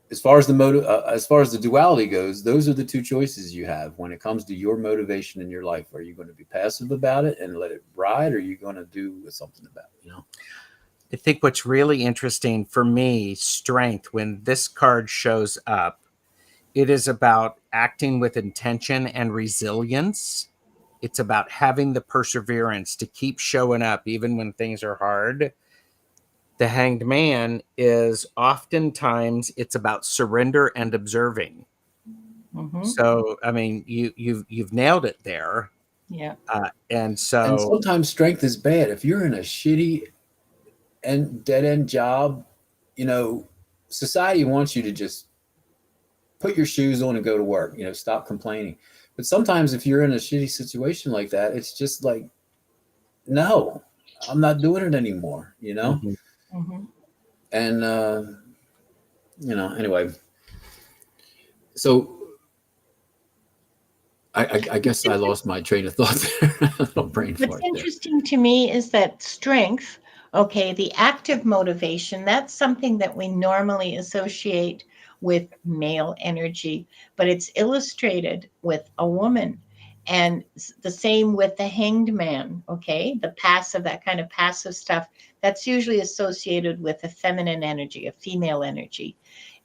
as far as the duality goes, those are the two choices you have when it comes to your motivation in your life. Are you going to be passive about it and let it ride, or are you going to do something about it? You know, I think what's really interesting for me, strength, when this card shows up, it is about acting with intention and resilience. It's about having the perseverance to keep showing up even when things are hard. The hanged man is oftentimes it's about surrender and observing. So, I mean, you've nailed it there. Yeah. And so, and sometimes strength is bad. If you're in a shitty and dead end job, you know, society wants you to just put your shoes on and go to work, you know, stop complaining. But sometimes if you're in a shitty situation like that, it's just like, no, I'm not doing it anymore, you know? And, you know, anyway, so I guess I lost my train of thought there. Brain fart What's interesting to me is that strength, okay, the active motivation, that's something that we normally associate with male energy, but it's illustrated with a woman. And the same with the hanged man, okay? The passive, that kind of passive stuff, that's usually associated with a feminine energy, a female energy.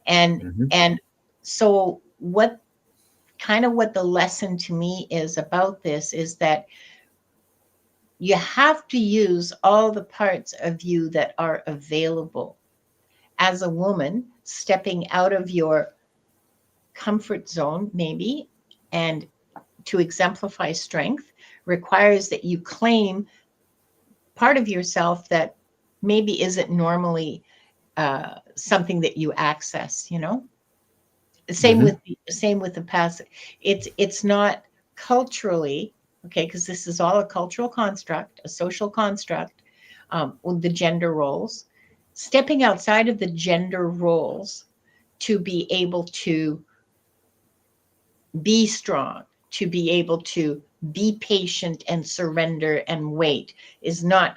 And so what the lesson to me is about this is that you have to use all the parts of you that are available. As a woman, stepping out of your comfort zone, maybe, and to exemplify strength requires that you claim part of yourself that maybe isn't normally something that you access, you know? Same with the passive. It's not culturally, okay, because this is all a cultural construct, a social construct, with the gender roles. Stepping outside of the gender roles to be able to be strong, to be able to be patient and surrender and wait is not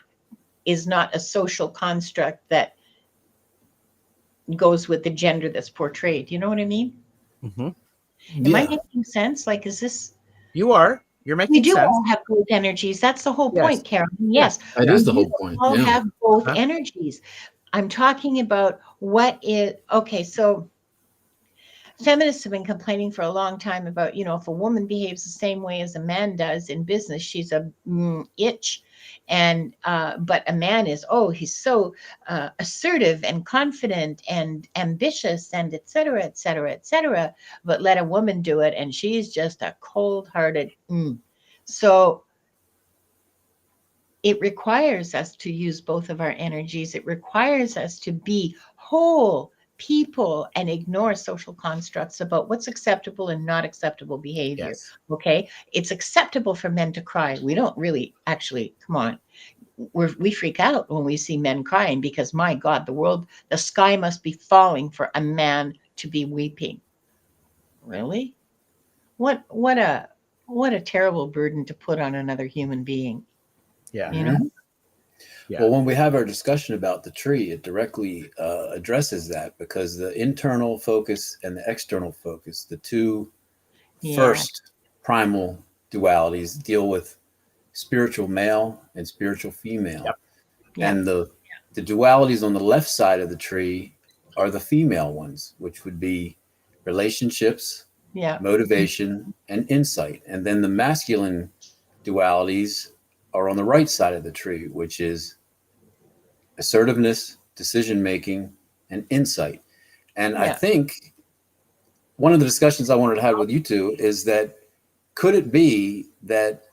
a social construct that goes with the gender that's portrayed. You know what I mean? Am I making sense? Like, is this? You're making We do sense. all have both energies. That's the whole point, Carol. Yes. That is the whole point. All have both energies. I'm talking about what is, okay, so feminists have been complaining for a long time about, you know, if a woman behaves the same way as a man does in business, she's a itch. And but a man is, oh, he's so assertive and confident and ambitious and et cetera, et cetera, et cetera. But let a woman do it and she's just a cold-hearted. So it requires us to use both of our energies. It requires us to be whole people and ignore social constructs about what's acceptable and not acceptable behavior. Okay. It's acceptable for men to cry. We don't really actually, come on. we freak out when we see men crying, because my God, the sky must be falling for a man to be weeping. Really? What a terrible burden to put on another human being. Yeah. You know? Yeah. Well, when we have our discussion about the tree, it directly addresses that, because the internal focus and the external focus, the two first primal dualities, deal with spiritual male and spiritual female. Yep. And the dualities on the left side of the tree are the female ones, which would be relationships, motivation, and insight. And then the masculine dualities are on the right side of the tree, which is assertiveness, decision making, and insight. And I think one of the discussions I wanted to have with you two is that, could it be that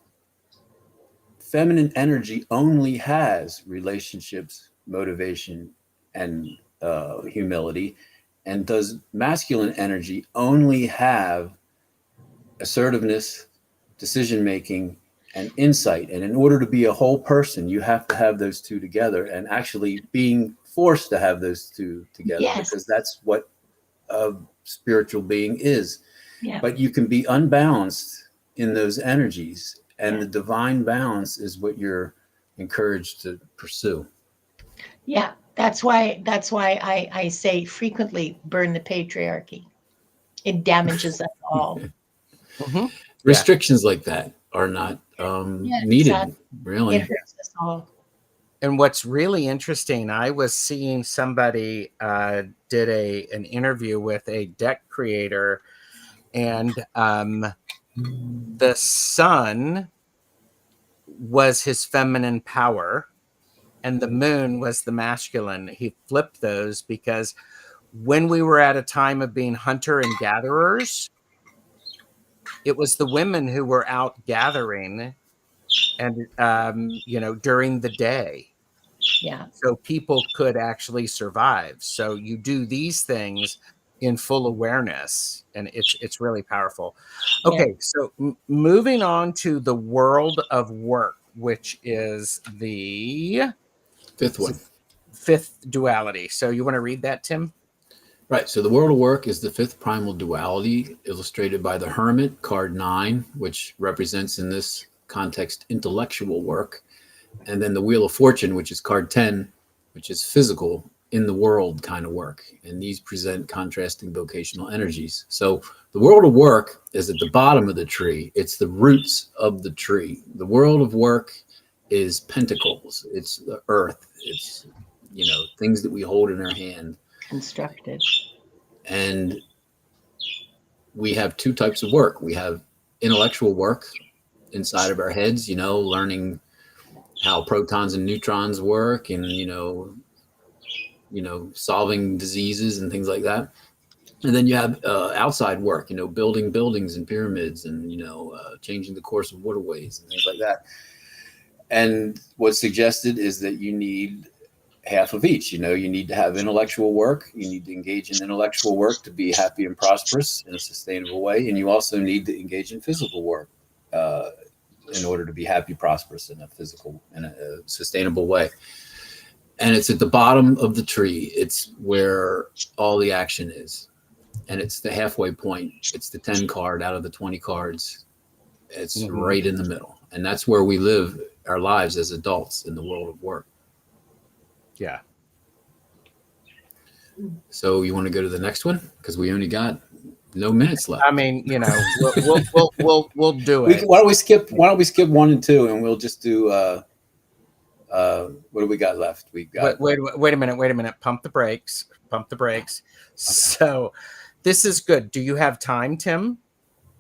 feminine energy only has relationships, motivation, and humility, and does masculine energy only have assertiveness, decision making, and insight? And in order to be a whole person, you have to have those two together, and actually being forced to have those two together, because that's what a spiritual being is. But you can be unbalanced in those energies, and the divine balance is what you're encouraged to pursue. Yeah, that's why I say frequently burn the patriarchy. It damages us all. Restrictions like that are not needed, really. It hurts us all. And what's really interesting, I was seeing somebody did an interview with a deck creator, and the sun was his feminine power and the moon was the masculine. He flipped those because when we were at a time of being hunter and gatherers, it was the women who were out gathering and during the day. So people could actually survive. So you do these things in full awareness, and it's really powerful. Okay, so moving on to the world of work, which is the fifth duality. So you want to read that, Tim? Right. So the world of work is the fifth primal duality, illustrated by the Hermit, card 9, which represents in this context intellectual work. And then the Wheel of Fortune, which is card 10, which is physical, in the world kind of work. And these present contrasting vocational energies. So the world of work is at the bottom of the tree. It's the roots of the tree. The world of work is pentacles. It's the earth. It's, things that we hold in our hand. Constructed. And we have two types of work. We have intellectual work inside of our heads, learning how protons and neutrons work, and solving diseases and things like that. And then you have outside work, building buildings and pyramids, and changing the course of waterways and things like that. And what's suggested is that you need half of each. You need to have intellectual work. You need to engage in intellectual work to be happy and prosperous in a sustainable way, and you also need to engage in physical work in order to be happy, prosperous in a sustainable way. And it's at the bottom of the tree. It's where all the action is. And it's the halfway point. It's the 10 card out of the 20 cards. It's right in the middle. And that's where we live our lives as adults in the world of work. Yeah. So you want to go to the next one? Because we only got no minutes left. I mean, we'll do it. Why don't we skip 1 and 2, and we'll just do what do we got left? We got wait a minute. Pump the brakes. Okay. So this is good. Do you have time, Tim?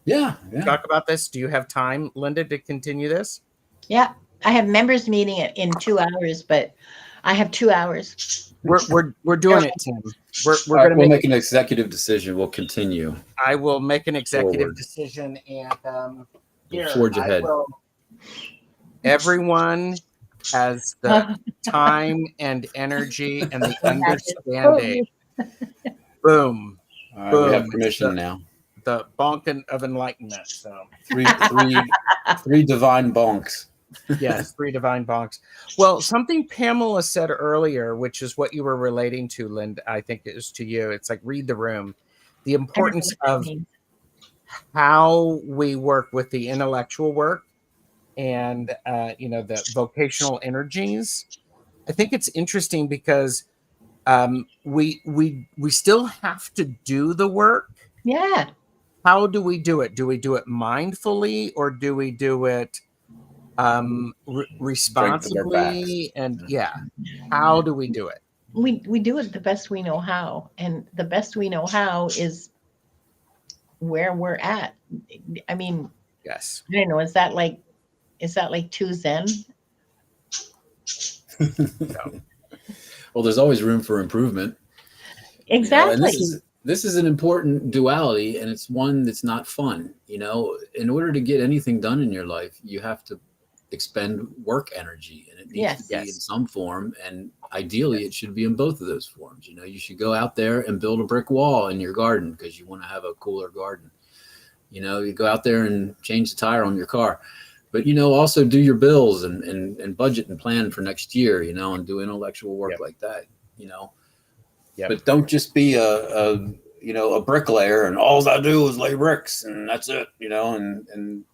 Yeah. Talk about this. Do you have time, Linda, to continue this? Yeah. I have members meeting in 2 hours, but I have 2 hours. We're doing it, Tim. We'll make an executive decision. We'll continue. I will make an executive decision, and forge ahead. Everyone has the time and energy and the understanding. Boom. All right, boom. we have permission now. The bonking of enlightenment. So three divine bonks. Yes, three divine bonks. Well, something Pamela said earlier, which is what you were relating to, Linda, I think it is to you. It's like read the room. The I don't know importance what that of means. how we work with the intellectual work and the vocational energies. I think it's interesting because we still have to do the work. Yeah. How do we do it? Do we do it mindfully, or do we do it Strength of our backs. responsibly? And yeah, how do we do it? We do it the best we know how, and the best we know how is where we're at. I mean, Yes. I don't know, is that like too zen? Well, there's always room for improvement. Exactly. And this is an important duality, and it's one that's not fun. In order to get anything done in your life, you have to expend work energy, and it needs to be in some form, and ideally it should be in both of those forms. You should go out there and build a brick wall in your garden because you want to have a cooler garden. You go out there and change the tire on your car, but also do your bills and budget and plan for next year, and do intellectual work like that. But don't just be a bricklayer and all I do is lay bricks and that's it, and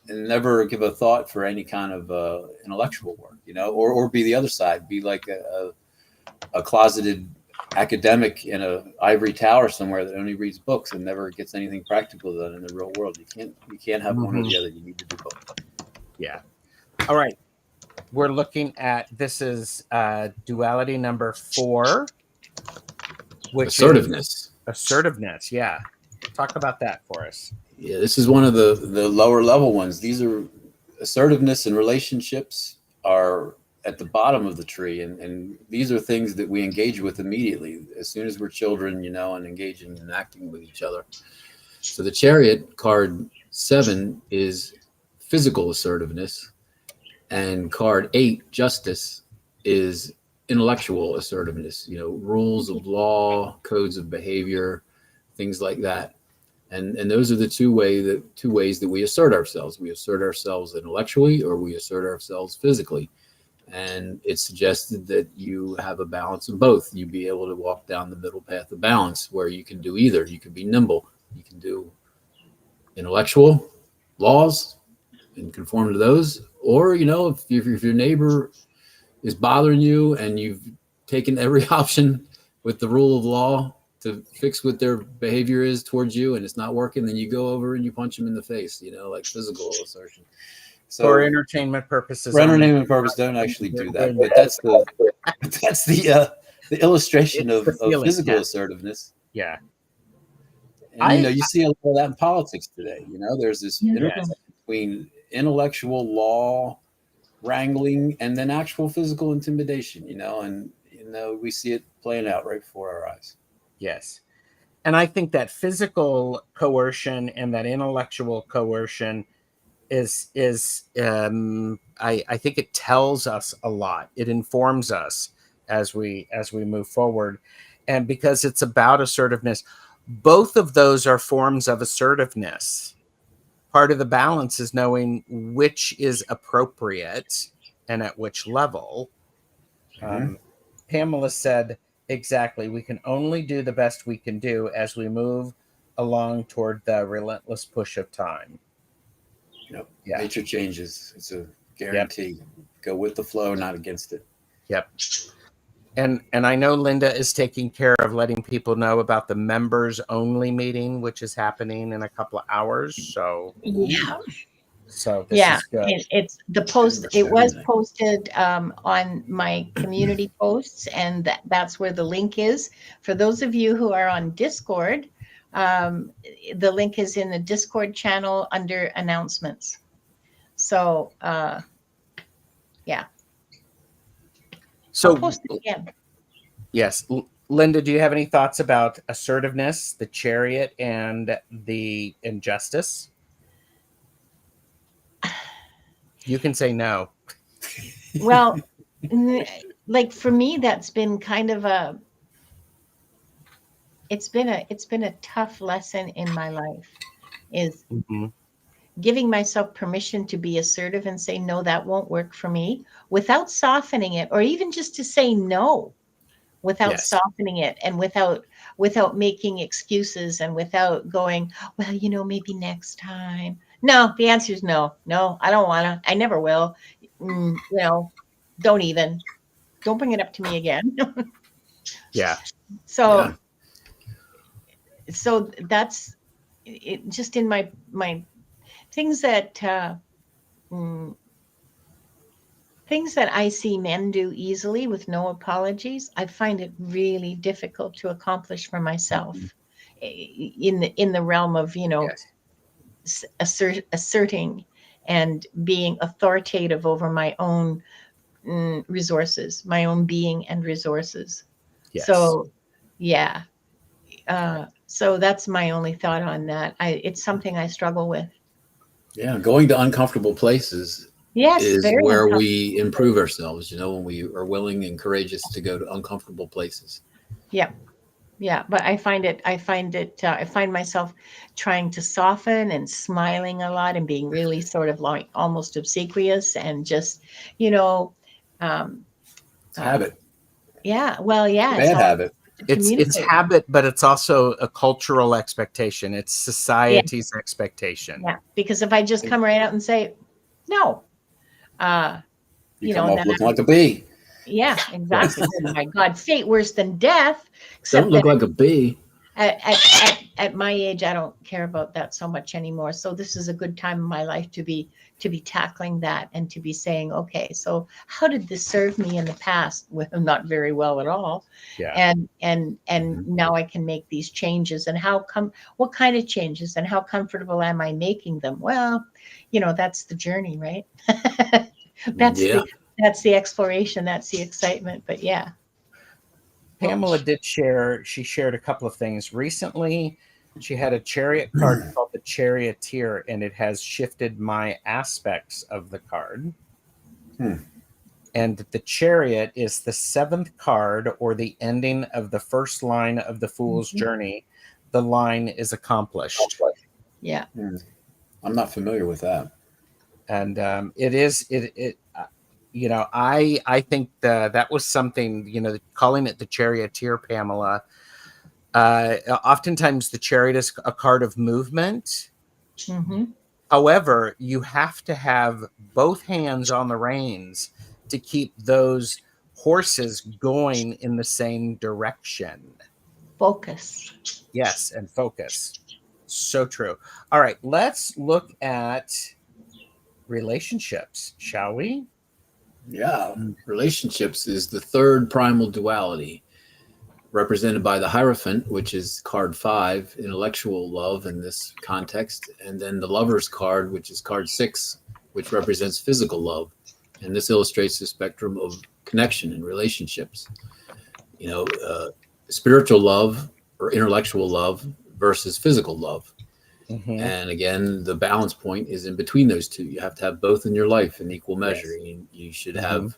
never give a thought for any kind of intellectual work, or be the other side, be like a closeted academic in a ivory tower somewhere that only reads books and never gets anything practical done in the real world. You can't have one or the other. You need to do both. Yeah. All right. We're looking at, this is duality number 4, which assertiveness. Is assertiveness. Yeah. Talk about that for us. Yeah, this is one of the lower level ones. These are assertiveness and relationships are at the bottom of the tree. And these are things that we engage with immediately as soon as we're children, and engaging and acting with each other. So the Chariot, card 7, is physical assertiveness, and card 8, Justice, is intellectual assertiveness, rules of law, codes of behavior, things like that. And those are the two ways that we assert ourselves. We assert ourselves intellectually, or we assert ourselves physically. And it's suggested that you have a balance of both. You be able to walk down the middle path of balance, where you can do either. You can be nimble. You can do intellectual laws and conform to those. Or, if your neighbor is bothering you and you've taken every option with the rule of law to fix what their behavior is towards you and it's not working, then you go over and you punch them in the face, like physical assertion. So for entertainment purposes. For entertainment purposes, don't actually do that. But that's the illustration of physical assertiveness. Yeah. And you see a lot of that in politics today. There's this interplay between intellectual law wrangling and then actual physical intimidation, and we see it playing out right before our eyes. Yes. And I think that physical coercion and that intellectual coercion is I think it tells us a lot. It informs us as we move forward. And because it's about assertiveness, both of those are forms of assertiveness. Part of the balance is knowing which is appropriate and at which level. Pamela said, exactly, we can only do the best we can do as we move along toward the relentless push of time. Yep. Yeah. Nature changes. It's a guarantee. Yep. Go with the flow, not against it. Yep. And I know Linda is taking care of letting people know about the members only meeting, which is happening in a couple of hours. So yeah. So this is good. It's the post. It was posted on my community posts, and that's where the link is. For those of you who are on Discord, the link is in the Discord channel under announcements. So yeah. So I'll post it again. Yes. Linda, do you have any thoughts about assertiveness, the Chariot, and the injustice? You can say no. Well, like for me, that's been kind of it's been a tough lesson in my life, is giving myself permission to be assertive and say, no, that won't work for me, without softening it, or even just to say no without Yes. softening it, and without making excuses, and without going, well, maybe next time. No, the answer is no. No, I don't want to. I never will. Don't bring it up to me again. Yeah. So, Yeah. so that's it. Just in my things that mm, things that I see men do easily with no apologies, I find it really difficult to accomplish for myself, in the realm of Yes. asserting and being authoritative over my own resources, my own being and resources. Yes. So, yeah. So that's my only thought on that. It's something I struggle with. Yeah. Going to uncomfortable places Yes, is very where uncomfortable. we improve ourselves, when we are willing and courageous to go to uncomfortable places. Yeah. Yeah, but I find myself trying to soften and smiling a lot and being really sort of like almost obsequious and just, you know, um, It's uh, habit. yeah, well, yeah, it's Bad all habit. to It's communicate. habit, but it's also a cultural expectation. It's Yeah, society's expectation. yeah, because if I just come right out and say no, uh, You come and off then looking like a bee. yeah, exactly. Oh my God, fate worse than death. Don't Except look that like a bee. at my age, I don't care about that so much anymore. So this is a good time in my life to be tackling that, and to be saying, okay, so how did this serve me in the past? Well, not very well at all. Yeah. And now I can make these changes. And what kind of changes, and how comfortable am I making them? Well, that's the journey, right? That's Yeah. the exploration, that's the excitement. But yeah. Pamela did share, she shared a couple of things. Recently, she had a chariot card called the Charioteer, and it has shifted my aspects of the card. And the chariot is the 7th card, or the ending of the first line of the Fool's Journey. The line is accomplished. Yeah. I'm not familiar with that. And I think that was something, calling it the Charioteer, Pamela. Oftentimes the chariot is a card of movement. Mm-hmm. However, you have to have both hands on the reins to keep those horses going in the same direction. Focus. Yes, and focus. So true. All right, let's look at relationships, shall we? Yeah. Relationships is the third primal duality, represented by the Hierophant, which is card 5, intellectual love in this context, and then the Lover's card, which is card 6, which represents physical love. And this illustrates the spectrum of connection and relationships. Spiritual love or intellectual love versus physical love. Mm-hmm. And again, the balance point is in between those two. You have to have both in your life in equal measure. Yes. You should have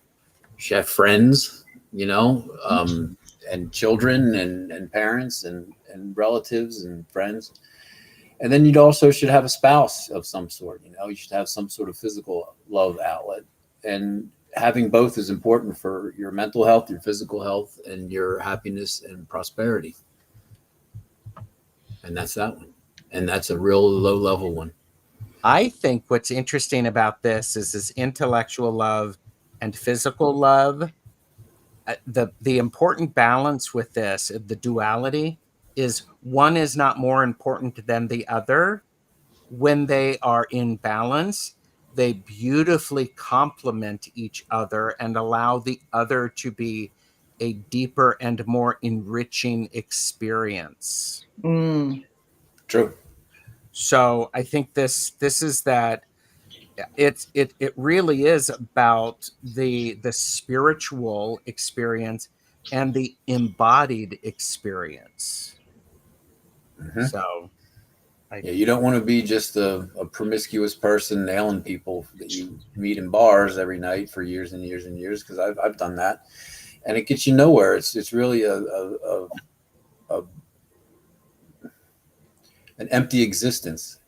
friends, and children and parents and relatives and friends. And then you'd also should have a spouse of some sort. You should have some sort of physical love outlet. And having both is important for your mental health, your physical health, and your happiness and prosperity. And that's that one. And that's a real low level one. I think what's interesting about this is intellectual love and physical love. The important balance with this, the duality, is one is not more important than the other. When they are in balance, they beautifully complement each other and allow the other to be a deeper and more enriching experience. True. So I think this is that it really is about the spiritual experience and the embodied experience. Mm-hmm. So you don't want to be just a promiscuous person nailing people that you meet in bars every night for years and years and years, because I've done that, and it gets you nowhere. It's really an empty existence.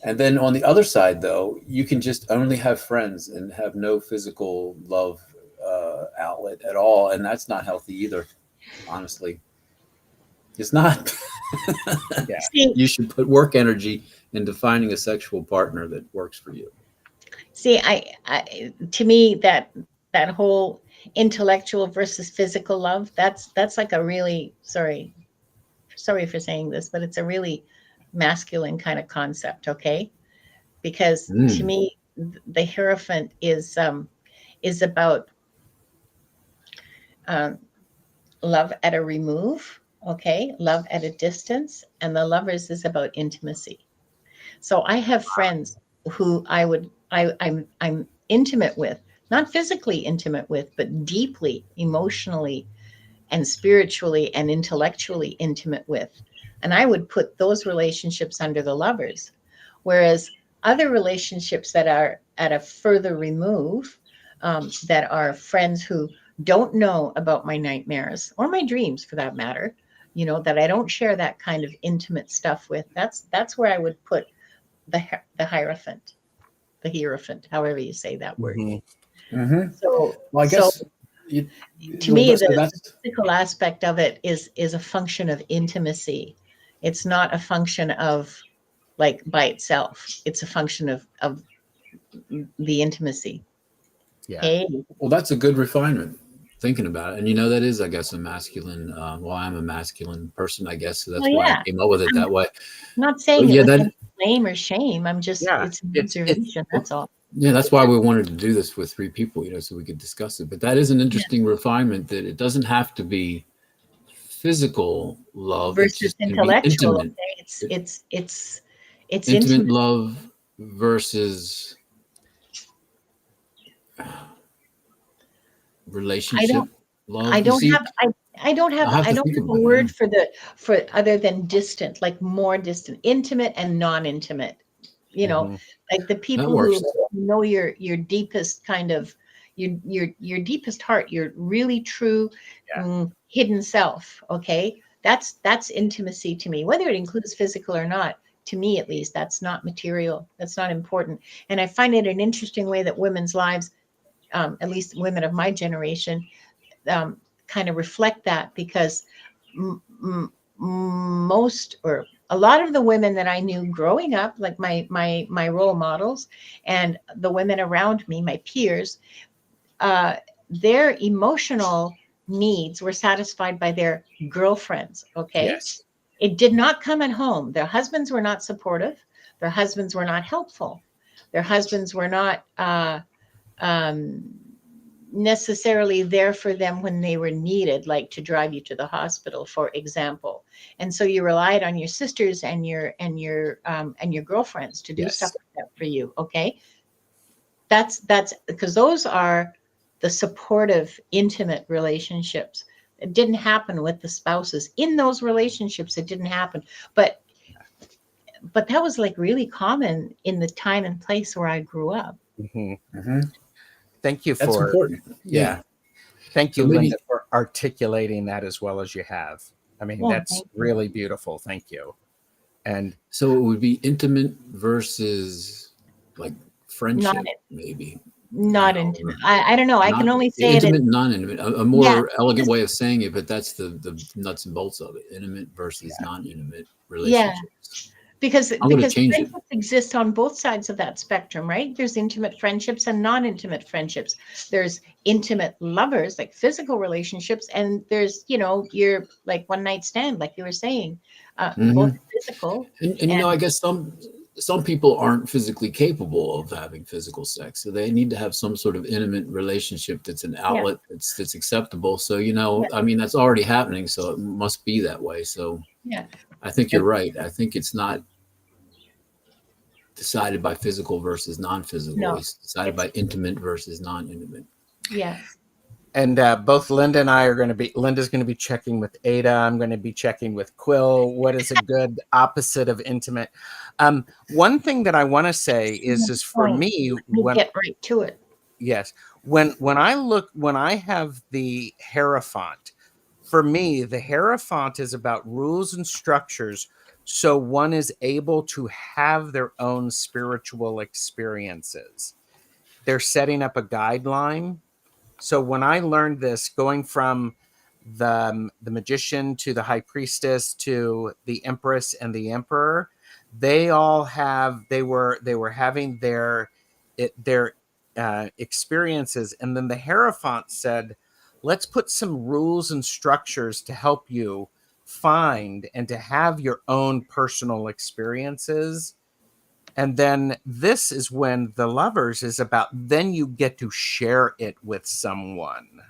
And then on the other side, though, you can just only have friends and have no physical love outlet at all. And that's not healthy either, honestly. It's not. Yeah. See, You should put work energy into finding a sexual partner that works for you. see, to me, that whole intellectual versus physical love, that's like a really, sorry for saying this, but it's a really masculine kind of concept, okay? Because to Mm. me, the Hierophant is about um, love at a remove, okay, love at a distance, and the Lovers is about intimacy. So I have friends who I'm intimate with, not physically intimate with, but deeply emotionally and spiritually and intellectually intimate with. And I would put those relationships under the Lovers. Whereas other relationships that are at a further remove, that are friends who don't know about my nightmares or my dreams for that matter, that I don't share that kind of intimate stuff with, that's where I would put the Hierophant, however you say that word. Mm-hmm. So, Well, I so guess you, to well, me, so the that's physical aspect of it is a function of intimacy. It's not a function of like by itself. It's a function of the intimacy. Yeah. Hey, well, that's a good refinement. Thinking about it, and that is, I guess, a masculine. Well, I'm a masculine person, I guess, so that's well, why I yeah. came up with it I'm that way. not But saying it yeah, with that any blame or shame. Yeah. It's an It's observation. That's all. yeah, that's why we wanted to do this with three people, so we could discuss it. But that is an Yeah. interesting refinement that it doesn't have to be physical love; it Versus just can be intellectual. intimate, Okay, it's intimate intimate. love versus I don't. relationship I love. You don't see, have I don't I have have I to don't think have a about it. Yeah. word for other than distant, like more distant, intimate and non-intimate. You know, mhm. like the That people works. who know your deepest kind of your deepest heart, your really true Yeah. hidden self. Okay, that's intimacy to me, whether it includes physical or not. To me, at least, that's not material. That's not important. And I find it an interesting way that women's lives, at least women of my generation, kind of reflect that because most or a lot of the women that I knew growing up, like my role models and the women around me, my peers, their emotional needs were satisfied by their girlfriends. Okay, Yes. it did not come at home. Their husbands were not supportive. Their husbands were not helpful. Their husbands were not um, necessarily there for them when they were needed, like to drive you to the hospital, for example. And so you relied on your sisters and your girlfriends to do stuff Yes. like that for you. Okay, that's because those are the supportive, intimate relationships. It didn't happen with the spouses. In those relationships, it didn't happen. But that was like really common in the time and place where I grew up. Mhm. Hmm. Thank you That's for important. yeah. Thank So you, Linda, maybe for articulating that as well as you have. I mean, Yeah, that's thank you. really beautiful. Thank you. And so it would be intimate versus like Not friendship, maybe. not intimate. I don't know. I can Not only say it intimate, in, non-intimate. A yeah, more elegant just, way of saying it, but that's the nuts and bolts of it. Intimate versus yeah. non-intimate yeah, relationships. because I'm going to because change it. friendships exist on both sides of that spectrum, right? There's intimate friendships and non-intimate friendships. There's intimate lovers, like physical relationships, and there's your like one night stand, like you were saying, Hmm. both physical And and I guess some people aren't physically capable of having physical sex, so they need to have some sort of intimate relationship that's an yeah, outlet that's acceptable. So yeah, I mean, that's already happening, so it must be that way. So yeah. I think you're And right. I think it's not decided by physical versus non-physical. No, It's decided it's by intimate versus non-intimate. yes. and both Linda and I are going to be. Linda's going to be checking with Ada. I'm going to be checking with Quill. What is a good opposite of intimate? One thing that I want to say is for Point. me Let me when get right to it. yes when I have the Hierophant, for me the Hierophant is about rules and structures So one is able to have their own spiritual experiences. They're setting up a guideline. So when I learned this, going from the magician to the high priestess to the empress and the emperor, they all have they were having their experiences, and then the Hierophant said, let's put some rules and structures to help you find and to have your own personal experiences. And then this is when the Lovers is about, then you get to share it with someone.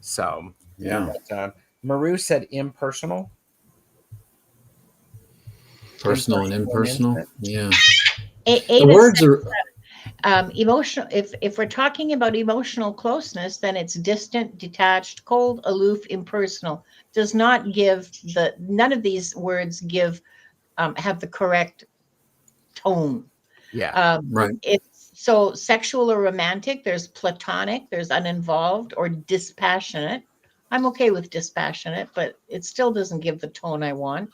So Yeah. Maru said impersonal. Personal and impersonal. Yeah. The Ada words said, are emotional. If we're talking about emotional closeness, then it's distant, detached, cold, aloof, impersonal. Does not give none of these words give have the correct tone. Yeah. right. It's so sexual or romantic. There's platonic. There's uninvolved or dispassionate. I'm okay with dispassionate, but it still doesn't give the tone I want.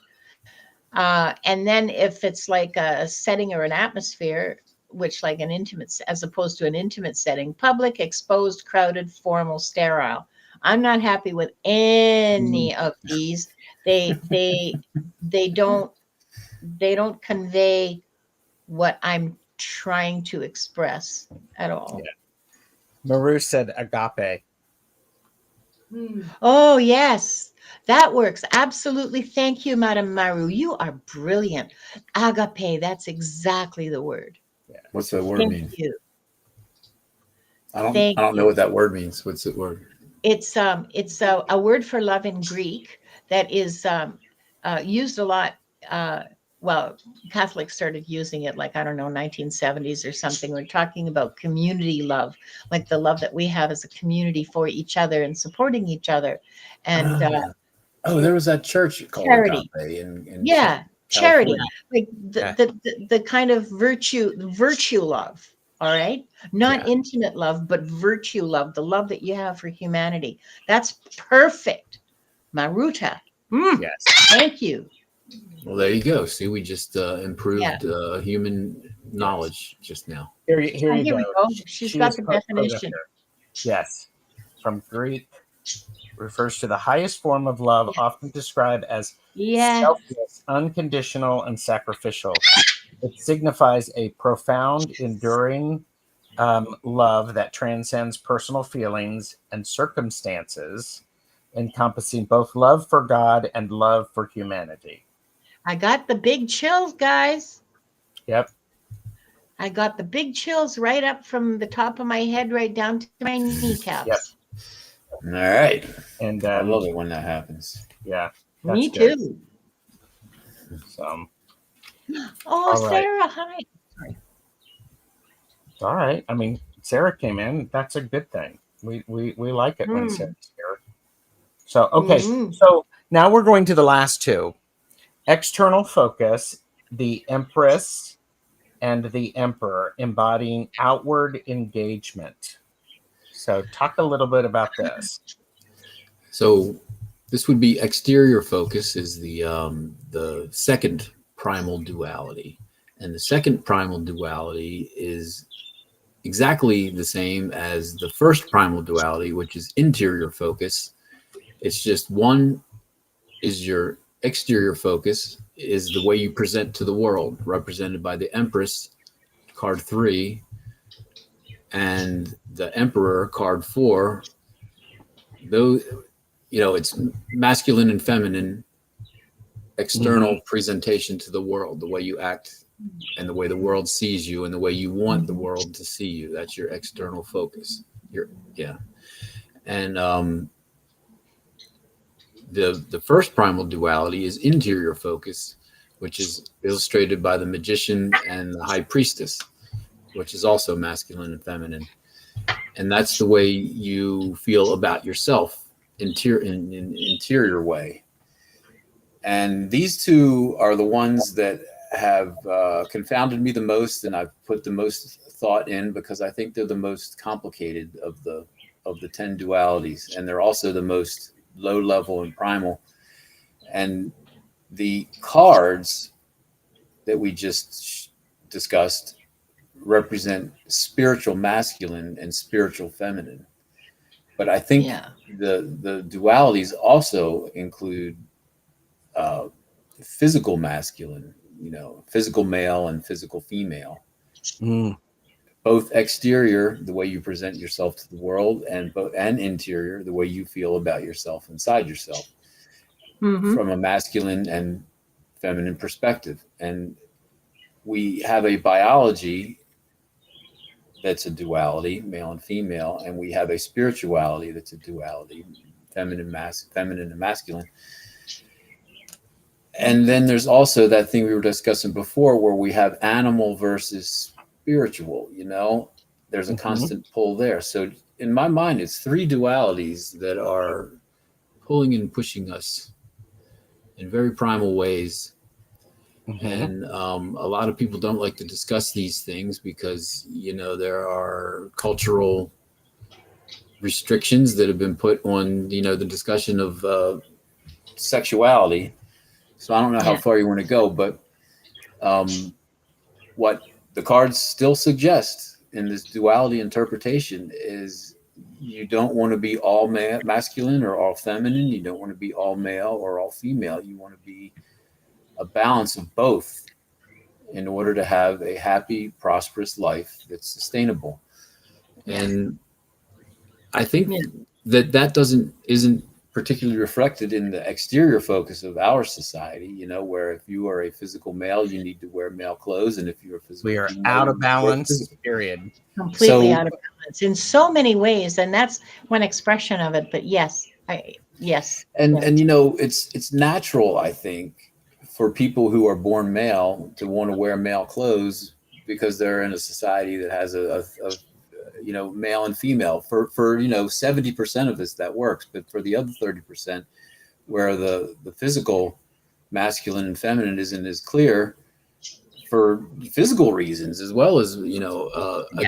And then if it's like a setting or an atmosphere, which like an intimate, as opposed to an intimate setting, public, exposed, crowded, formal, sterile. I'm not happy with any of these. They don't convey what I'm trying to express at all. Yeah. Maru said agape. Oh, yes, that works. Absolutely. Thank you, Madam Maru. You are brilliant. Agape, that's exactly the word. What's that word Thank mean? you. I don't Thank know you. what that word means. What's the word? It's a word for love in Greek that is used a lot. Well, Catholics started using it like, I don't know, 1970s or something. We're talking about community love, like the love that we have as a community for each other and supporting each other. And There was that church called charity. Agape in Yeah, charity, California. like Yeah. the kind of virtue love. All right, not Yeah. intimate love, but virtue love, the love that you have for humanity. That's perfect, Maruta. Yes. Thank you. Well, there you go. See, we just Yeah. improved human knowledge just now. Here you Here go. we go. She's She got is the put up definition. here. Yes. From Greek, refers to the highest form of love, often described as Yeah. selfless, unconditional, and sacrificial. It signifies a profound, enduring love that transcends personal feelings and circumstances, encompassing both love for God and love for humanity. I got the big chills, guys. Yep. I got the big chills right up from the top of my head right down to my kneecaps. Yep. All right. And I love it when that happens. yeah, Me good. too. So, Oh, all right. Sarah, hi. All right. I mean, Sarah came in. That's a good thing. We like it when Mm. Sarah's here. So, okay. Mhm. So now we're going to the last two. External focus, the Empress and the Emperor, embodying outward engagement. So talk a little bit about this. So this would be exterior focus is the second primal duality. And the second primal duality is exactly the same as the first primal duality, which is interior focus. It's just one is your exterior focus, is the way you present to the world, represented by the Empress, card 3, and the Emperor, card 4. Though, it's masculine and feminine external presentation to the world, the way you act and the way the world sees you and the way you want the world to see you. That's your external focus. And the first primal duality is interior focus, which is illustrated by the magician and the high priestess, which is also masculine and feminine. And that's the way you feel about yourself in interior way. And these two are the ones that have confounded me the most, and I've put the most thought in because I think they're the most complicated of the 10 dualities, and they're also the most low level and primal. And The cards that we just discussed represent spiritual masculine and spiritual feminine. But I think the dualities also include physical masculine, physical male and physical female. Mm. Both exterior, the way you present yourself to the world, and interior, the way you feel about yourself inside yourself, from a masculine and feminine perspective. And we have a biology that's a duality, male and female, and we have a spirituality that's a duality, feminine and masculine. And then there's also that thing we were discussing before where we have animal versus spiritual, there's a constant pull there. So in my mind, it's three dualities that are pulling and pushing us in very primal ways. And a lot of people don't like to discuss these things because, there are cultural restrictions that have been put on, the discussion of sexuality. So I don't know how far you want to go, but what the cards still suggest in this duality interpretation is you don't want to be all masculine or all feminine. You don't want to be all male or all female. You want to be a balance of both in order to have a happy, prosperous life that's sustainable. And I think that isn't particularly reflected in the exterior focus of our society, where if you are a physical male, you need to wear male clothes. And if you're a physical we are female, out of balance, period. Completely out of balance in so many ways. And that's one expression of it. But yes. And it's natural, I think, for people who are born male to want to wear male clothes because they're in a society that has a male and female. For 70% of us that works, but for the other 30%, where the physical masculine and feminine isn't as clear, for physical reasons as well as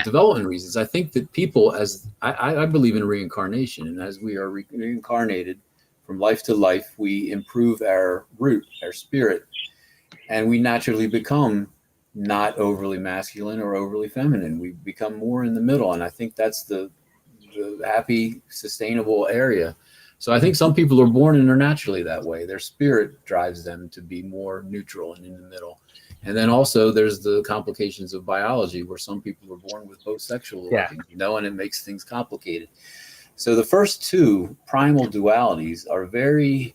development reasons, I think that people, as I believe in reincarnation, and as we are reincarnated from life to life, we improve our root, our spirit, and we naturally become not overly masculine or overly feminine. We become more in the middle. And I think that's the happy, sustainable area. So I think some people are born and are naturally that way. Their spirit drives them to be more neutral and in the middle. And then also there's the complications of biology where some people are born with both sexual organs, and it makes things complicated. So the first two primal dualities are very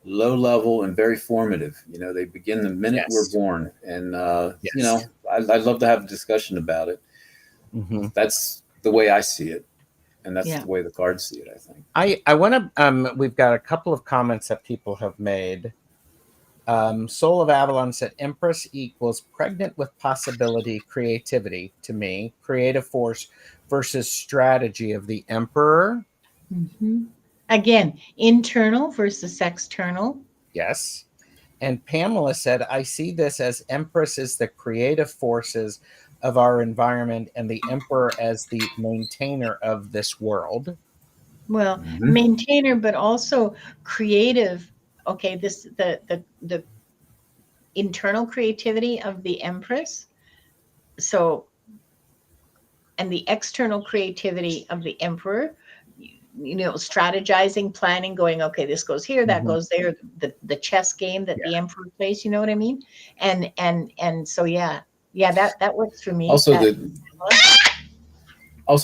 low level and very formative. They begin the minute we're born. And, I'd love to have a discussion about it. That's the way I see it. And that's the way the cards see it, I think. I want to, we've got a couple of comments that people have made. Soul of Avalon said, Empress equals pregnant with possibility, creativity to me, creative force versus strategy of the Emperor. Again, internal versus external. Yes. And Pamela said, I see this as Empress is the creative forces of our environment and the Emperor as the maintainer of this world. Well, maintainer, but also creative. Okay, the internal creativity of the Empress. So, and the external creativity of the Emperor, strategizing, planning, going, okay, this goes here, that goes there, the chess game that the Emperor plays, you know what I mean? And so, that works for me. Also,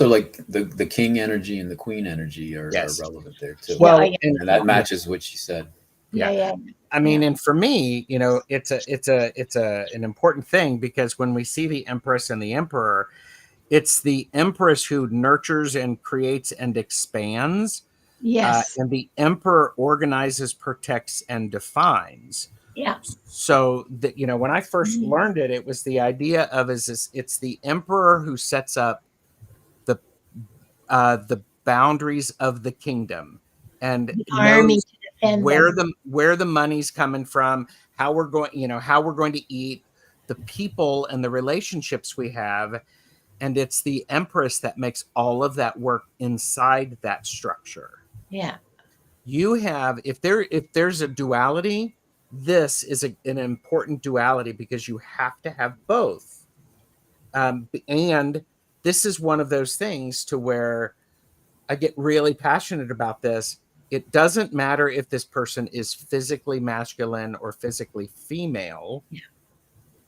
like the king energy and the queen energy are relevant there too. Well, and that matches what she said. Yeah. I mean, and for me, it's an important thing because when we see the Empress and the Emperor, it's the Empress who nurtures and creates and expands. Yes. And the Emperor organizes, protects, and defines. Yeah. So that, when I first learned it, it was the idea of it's the Emperor who sets up the boundaries of the kingdom and the army knows to defend where the money's coming from, how we're going to eat, the people and the relationships we have. And it's the Empress that makes all of that work inside that structure. Yeah. You have, if there's a duality, this is an important duality because you have to have both. And this is one of those things to where I get really passionate about this. It doesn't matter if this person is physically masculine or physically female.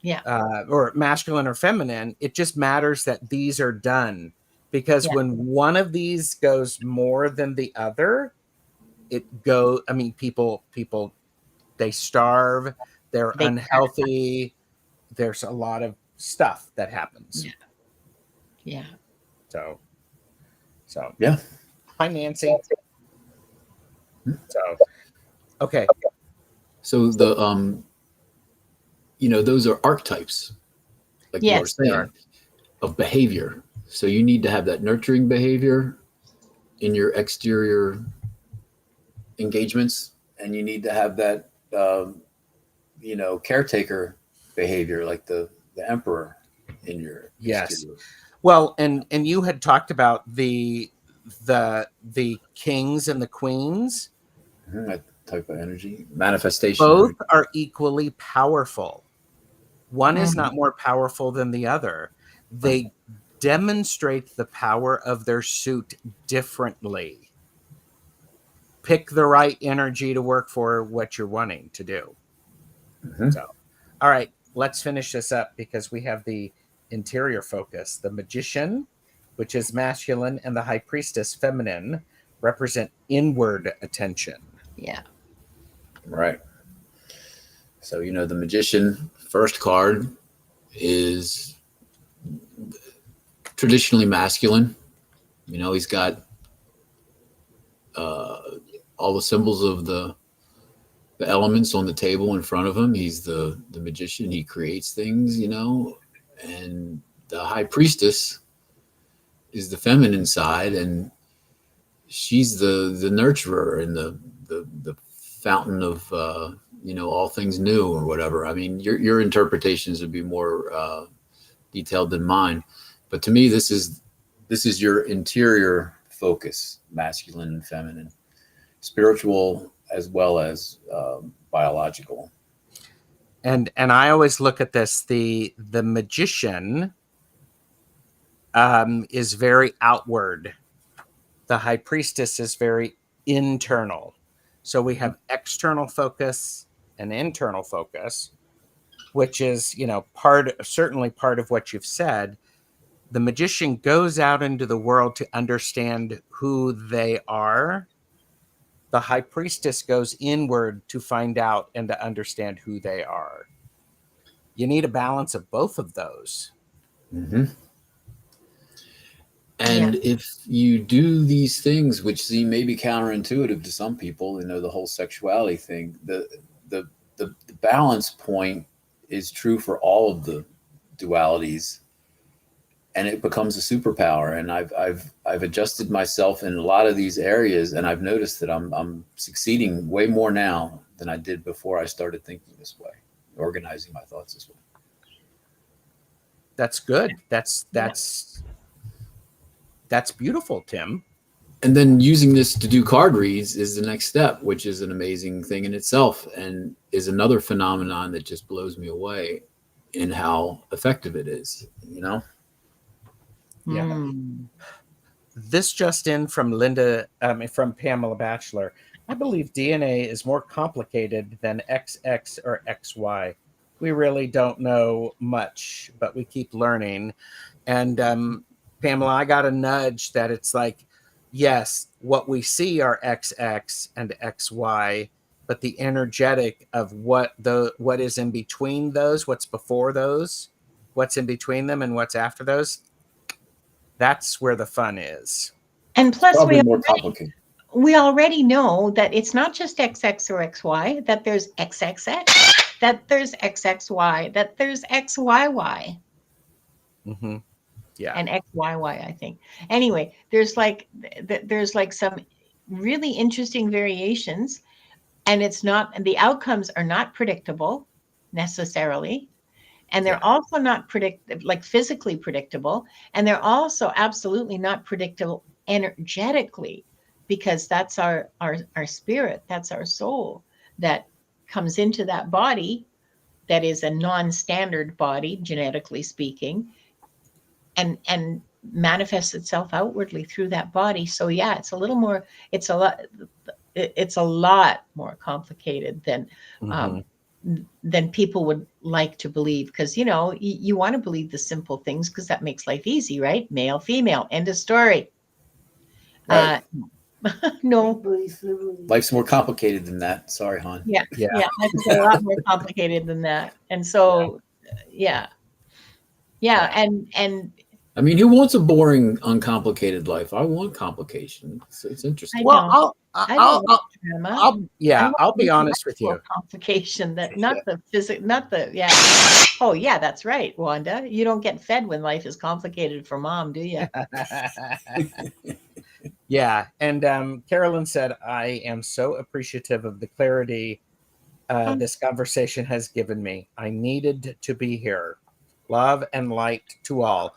Yeah. Or masculine or feminine. It just matters that these are done, because when one of these goes more than the other, people they starve, they're unhealthy. There's a lot of stuff that happens. Yeah. So Yeah. hi, Nancy. So okay. So the those are archetypes, like you were saying, of behavior. So you need to have that nurturing behavior in your exterior engagements, and you need to have that caretaker behavior, like the emperor in your exterior. Well, and you had talked about the kings and the queens. That type of energy manifestation. Both are equally powerful. One is not more powerful than the other. They demonstrate the power of their suit differently. Pick the right energy to work for what you're wanting to do. So, all right, let's finish this up, because we have the interior focus. The magician, which is masculine, and the high priestess, feminine, represent inward attention. Yeah. Right. So, the magician, first card, is traditionally masculine. He's got all the symbols of the elements on the table in front of him. He's the magician. He creates things, and the high priestess is the feminine side, and she's the nurturer and the fountain of all things new, or whatever. I mean, your interpretations would be more detailed than mine, but to me, this is your interior focus, masculine and feminine, spiritual as well as biological. And I always look at this: the magician is very outward. The high priestess is very internal. So we have external focus and internal focus, which is, certainly part of what you've said. The magician goes out into the world to understand who they are. The high priestess goes inward to find out and to understand who they are. You need a balance of both of those. And if you do these things, which seem maybe counterintuitive to some people, the whole sexuality thing, the balance point is true for all of the dualities, and it becomes a superpower. And I've adjusted myself in a lot of these areas, and I've noticed that I'm succeeding way more now than I did before I started thinking this way, organizing my thoughts this way. That's good. That's beautiful, Tim. And then using this to do card reads is the next step, which is an amazing thing in itself, and is another phenomenon that just blows me away in how effective it is, Yeah. This just in from from Pamela Batchelor. I believe DNA is more complicated than XX or XY. We really don't know much, but we keep learning. And Pamela, I got a nudge that it's like, yes, what we see are XX and XY, but the energetic of what is in between those, what's before those, what's in between them, and what's after those, that's where the fun is. And plus, more complicated. We already know that it's not just XX or XY, that there's XXX, that there's XXY, that there's XYY. Yeah. And XYY, I think. Anyway, there's like some really interesting variations, and the outcomes are not predictable necessarily. And they're also not physically predictable. And they're also absolutely not predictable energetically, because that's our spirit, that's our soul that comes into that body that is a non-standard body, genetically speaking, and manifests itself outwardly through that body. So yeah, it's a lot more complicated than people would like to believe, because you want to believe the simple things because that makes life easy, right? Male, female, end of story. Right. No, Life's more complicated than that. Sorry, hon. yeah, it's a lot more complicated than that. And so and I mean, who wants a boring, uncomplicated life? I want complication. It's interesting. Well, I'll be honest with you. Complication that not the physics, not the Oh yeah, that's right, Wanda. You don't get fed when life is complicated for mom, do you? Yeah, and Carolyn said, "I am so appreciative of the clarity this conversation has given me. I needed to be here. Love and light to all."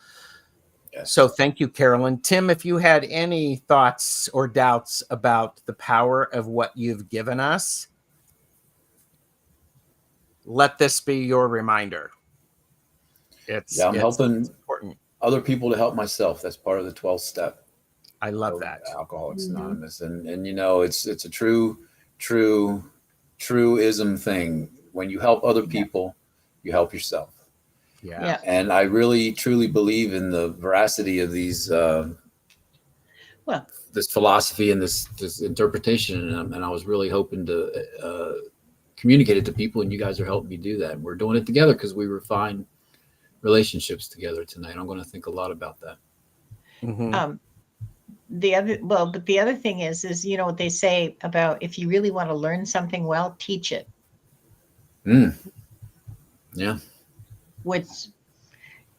Yes. So thank you, Carolyn. Tim, if you had any thoughts or doubts about the power of what you've given us, let this be your reminder. I'm helping important. Other people to help myself. That's part of the 12th step. I love that. Alcoholics Anonymous. And it's a truism thing. When you help other people, you help yourself. Yeah. And I really truly believe in the veracity of these this philosophy and this interpretation, and I was really hoping to communicate it to people, and you guys are helping me do that. And we're doing it together because we refine relationships together tonight. I'm going to think a lot about that. The other thing is what they say about, if you really want to learn something well, teach it. Yeah. Which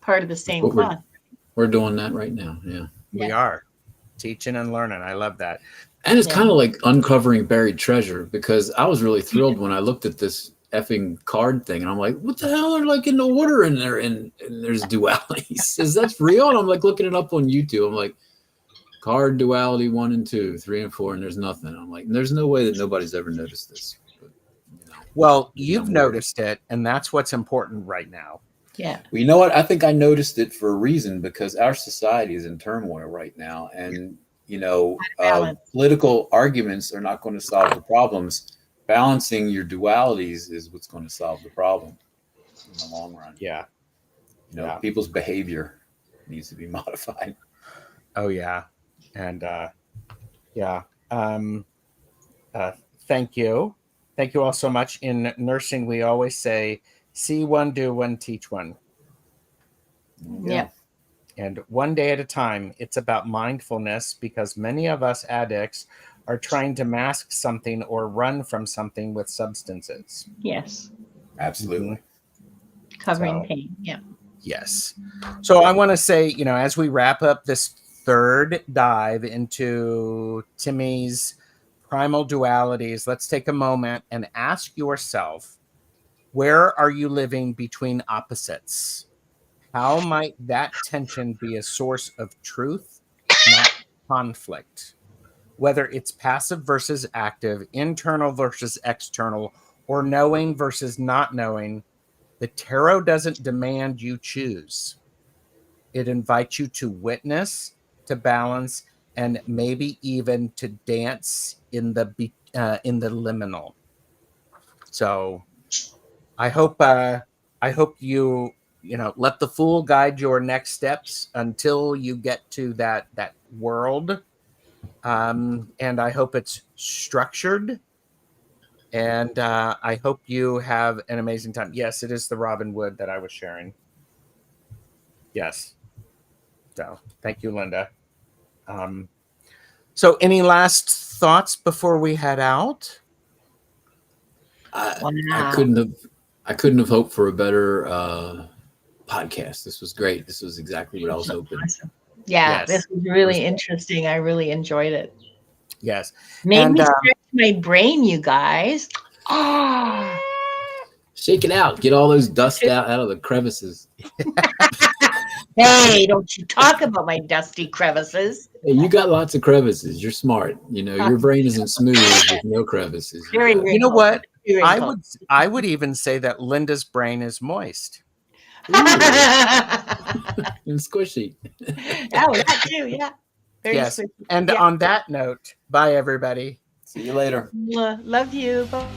part of the same cloth. We're doing that right now. Yeah. We are teaching and learning. I love that. And it's kind of like uncovering buried treasure, because I was really thrilled when I looked at this effing card thing, and I'm like, what the hell are like in the order in there? And there's dualities. Is that real? And I'm like looking it up on YouTube. I'm like, card duality 1 and 2, 3 and 4, and there's nothing. I'm like, there's no way that nobody's ever noticed this. But, well, you've noticed it, and that's what's important right now. Yeah. Well, you know what? I think I noticed it for a reason, because our society is in turmoil right now, and political arguments are not going to solve the problems. Balancing your dualities is what's going to solve the problem in the long run. Yeah. People's behavior needs to be modified. Oh yeah. And thank you all so much. In nursing, we always say, see one, do one, teach one. Yeah. And one day at a time. It's about mindfulness, because many of us addicts are trying to mask something or run from something with substances. Yes. Absolutely. Covering pain. Yeah. Yes. So I want to say, as we wrap up this third dive into Timmy's primal dualities, let's take a moment and ask yourself, where are you living between opposites? How might that tension be a source of truth, not conflict? Whether it's passive versus active, internal versus external, or knowing versus not knowing, the tarot doesn't demand you choose. It invites you to witness, to balance, and maybe even to dance in the liminal. So I hope you let the Fool guide your next steps until you get to that world. And I hope it's structured. And I hope you have an amazing time. Yes, it is the Robin Wood that I was sharing. Yes. So thank you, Linda. So any last thoughts before we head out? I couldn't have hoped for a better podcast. This was great. This was exactly what I was hoping. Awesome. Yeah, yes. This was really interesting. I really enjoyed it. Yes. Made me stretch my brain, you guys. Shake it out. Get all those dust out of the crevices. Hey, don't you talk about my dusty crevices. Hey, you got lots of crevices. You're smart. Your brain isn't smooth with no crevices. You know what? Too I wrinkled. would I would even say that Linda's brain is moist. And squishy. Oh, that too, yeah. Very Yes. sweet. And Yeah. on that note, bye everybody. See you later. Love you. Bye.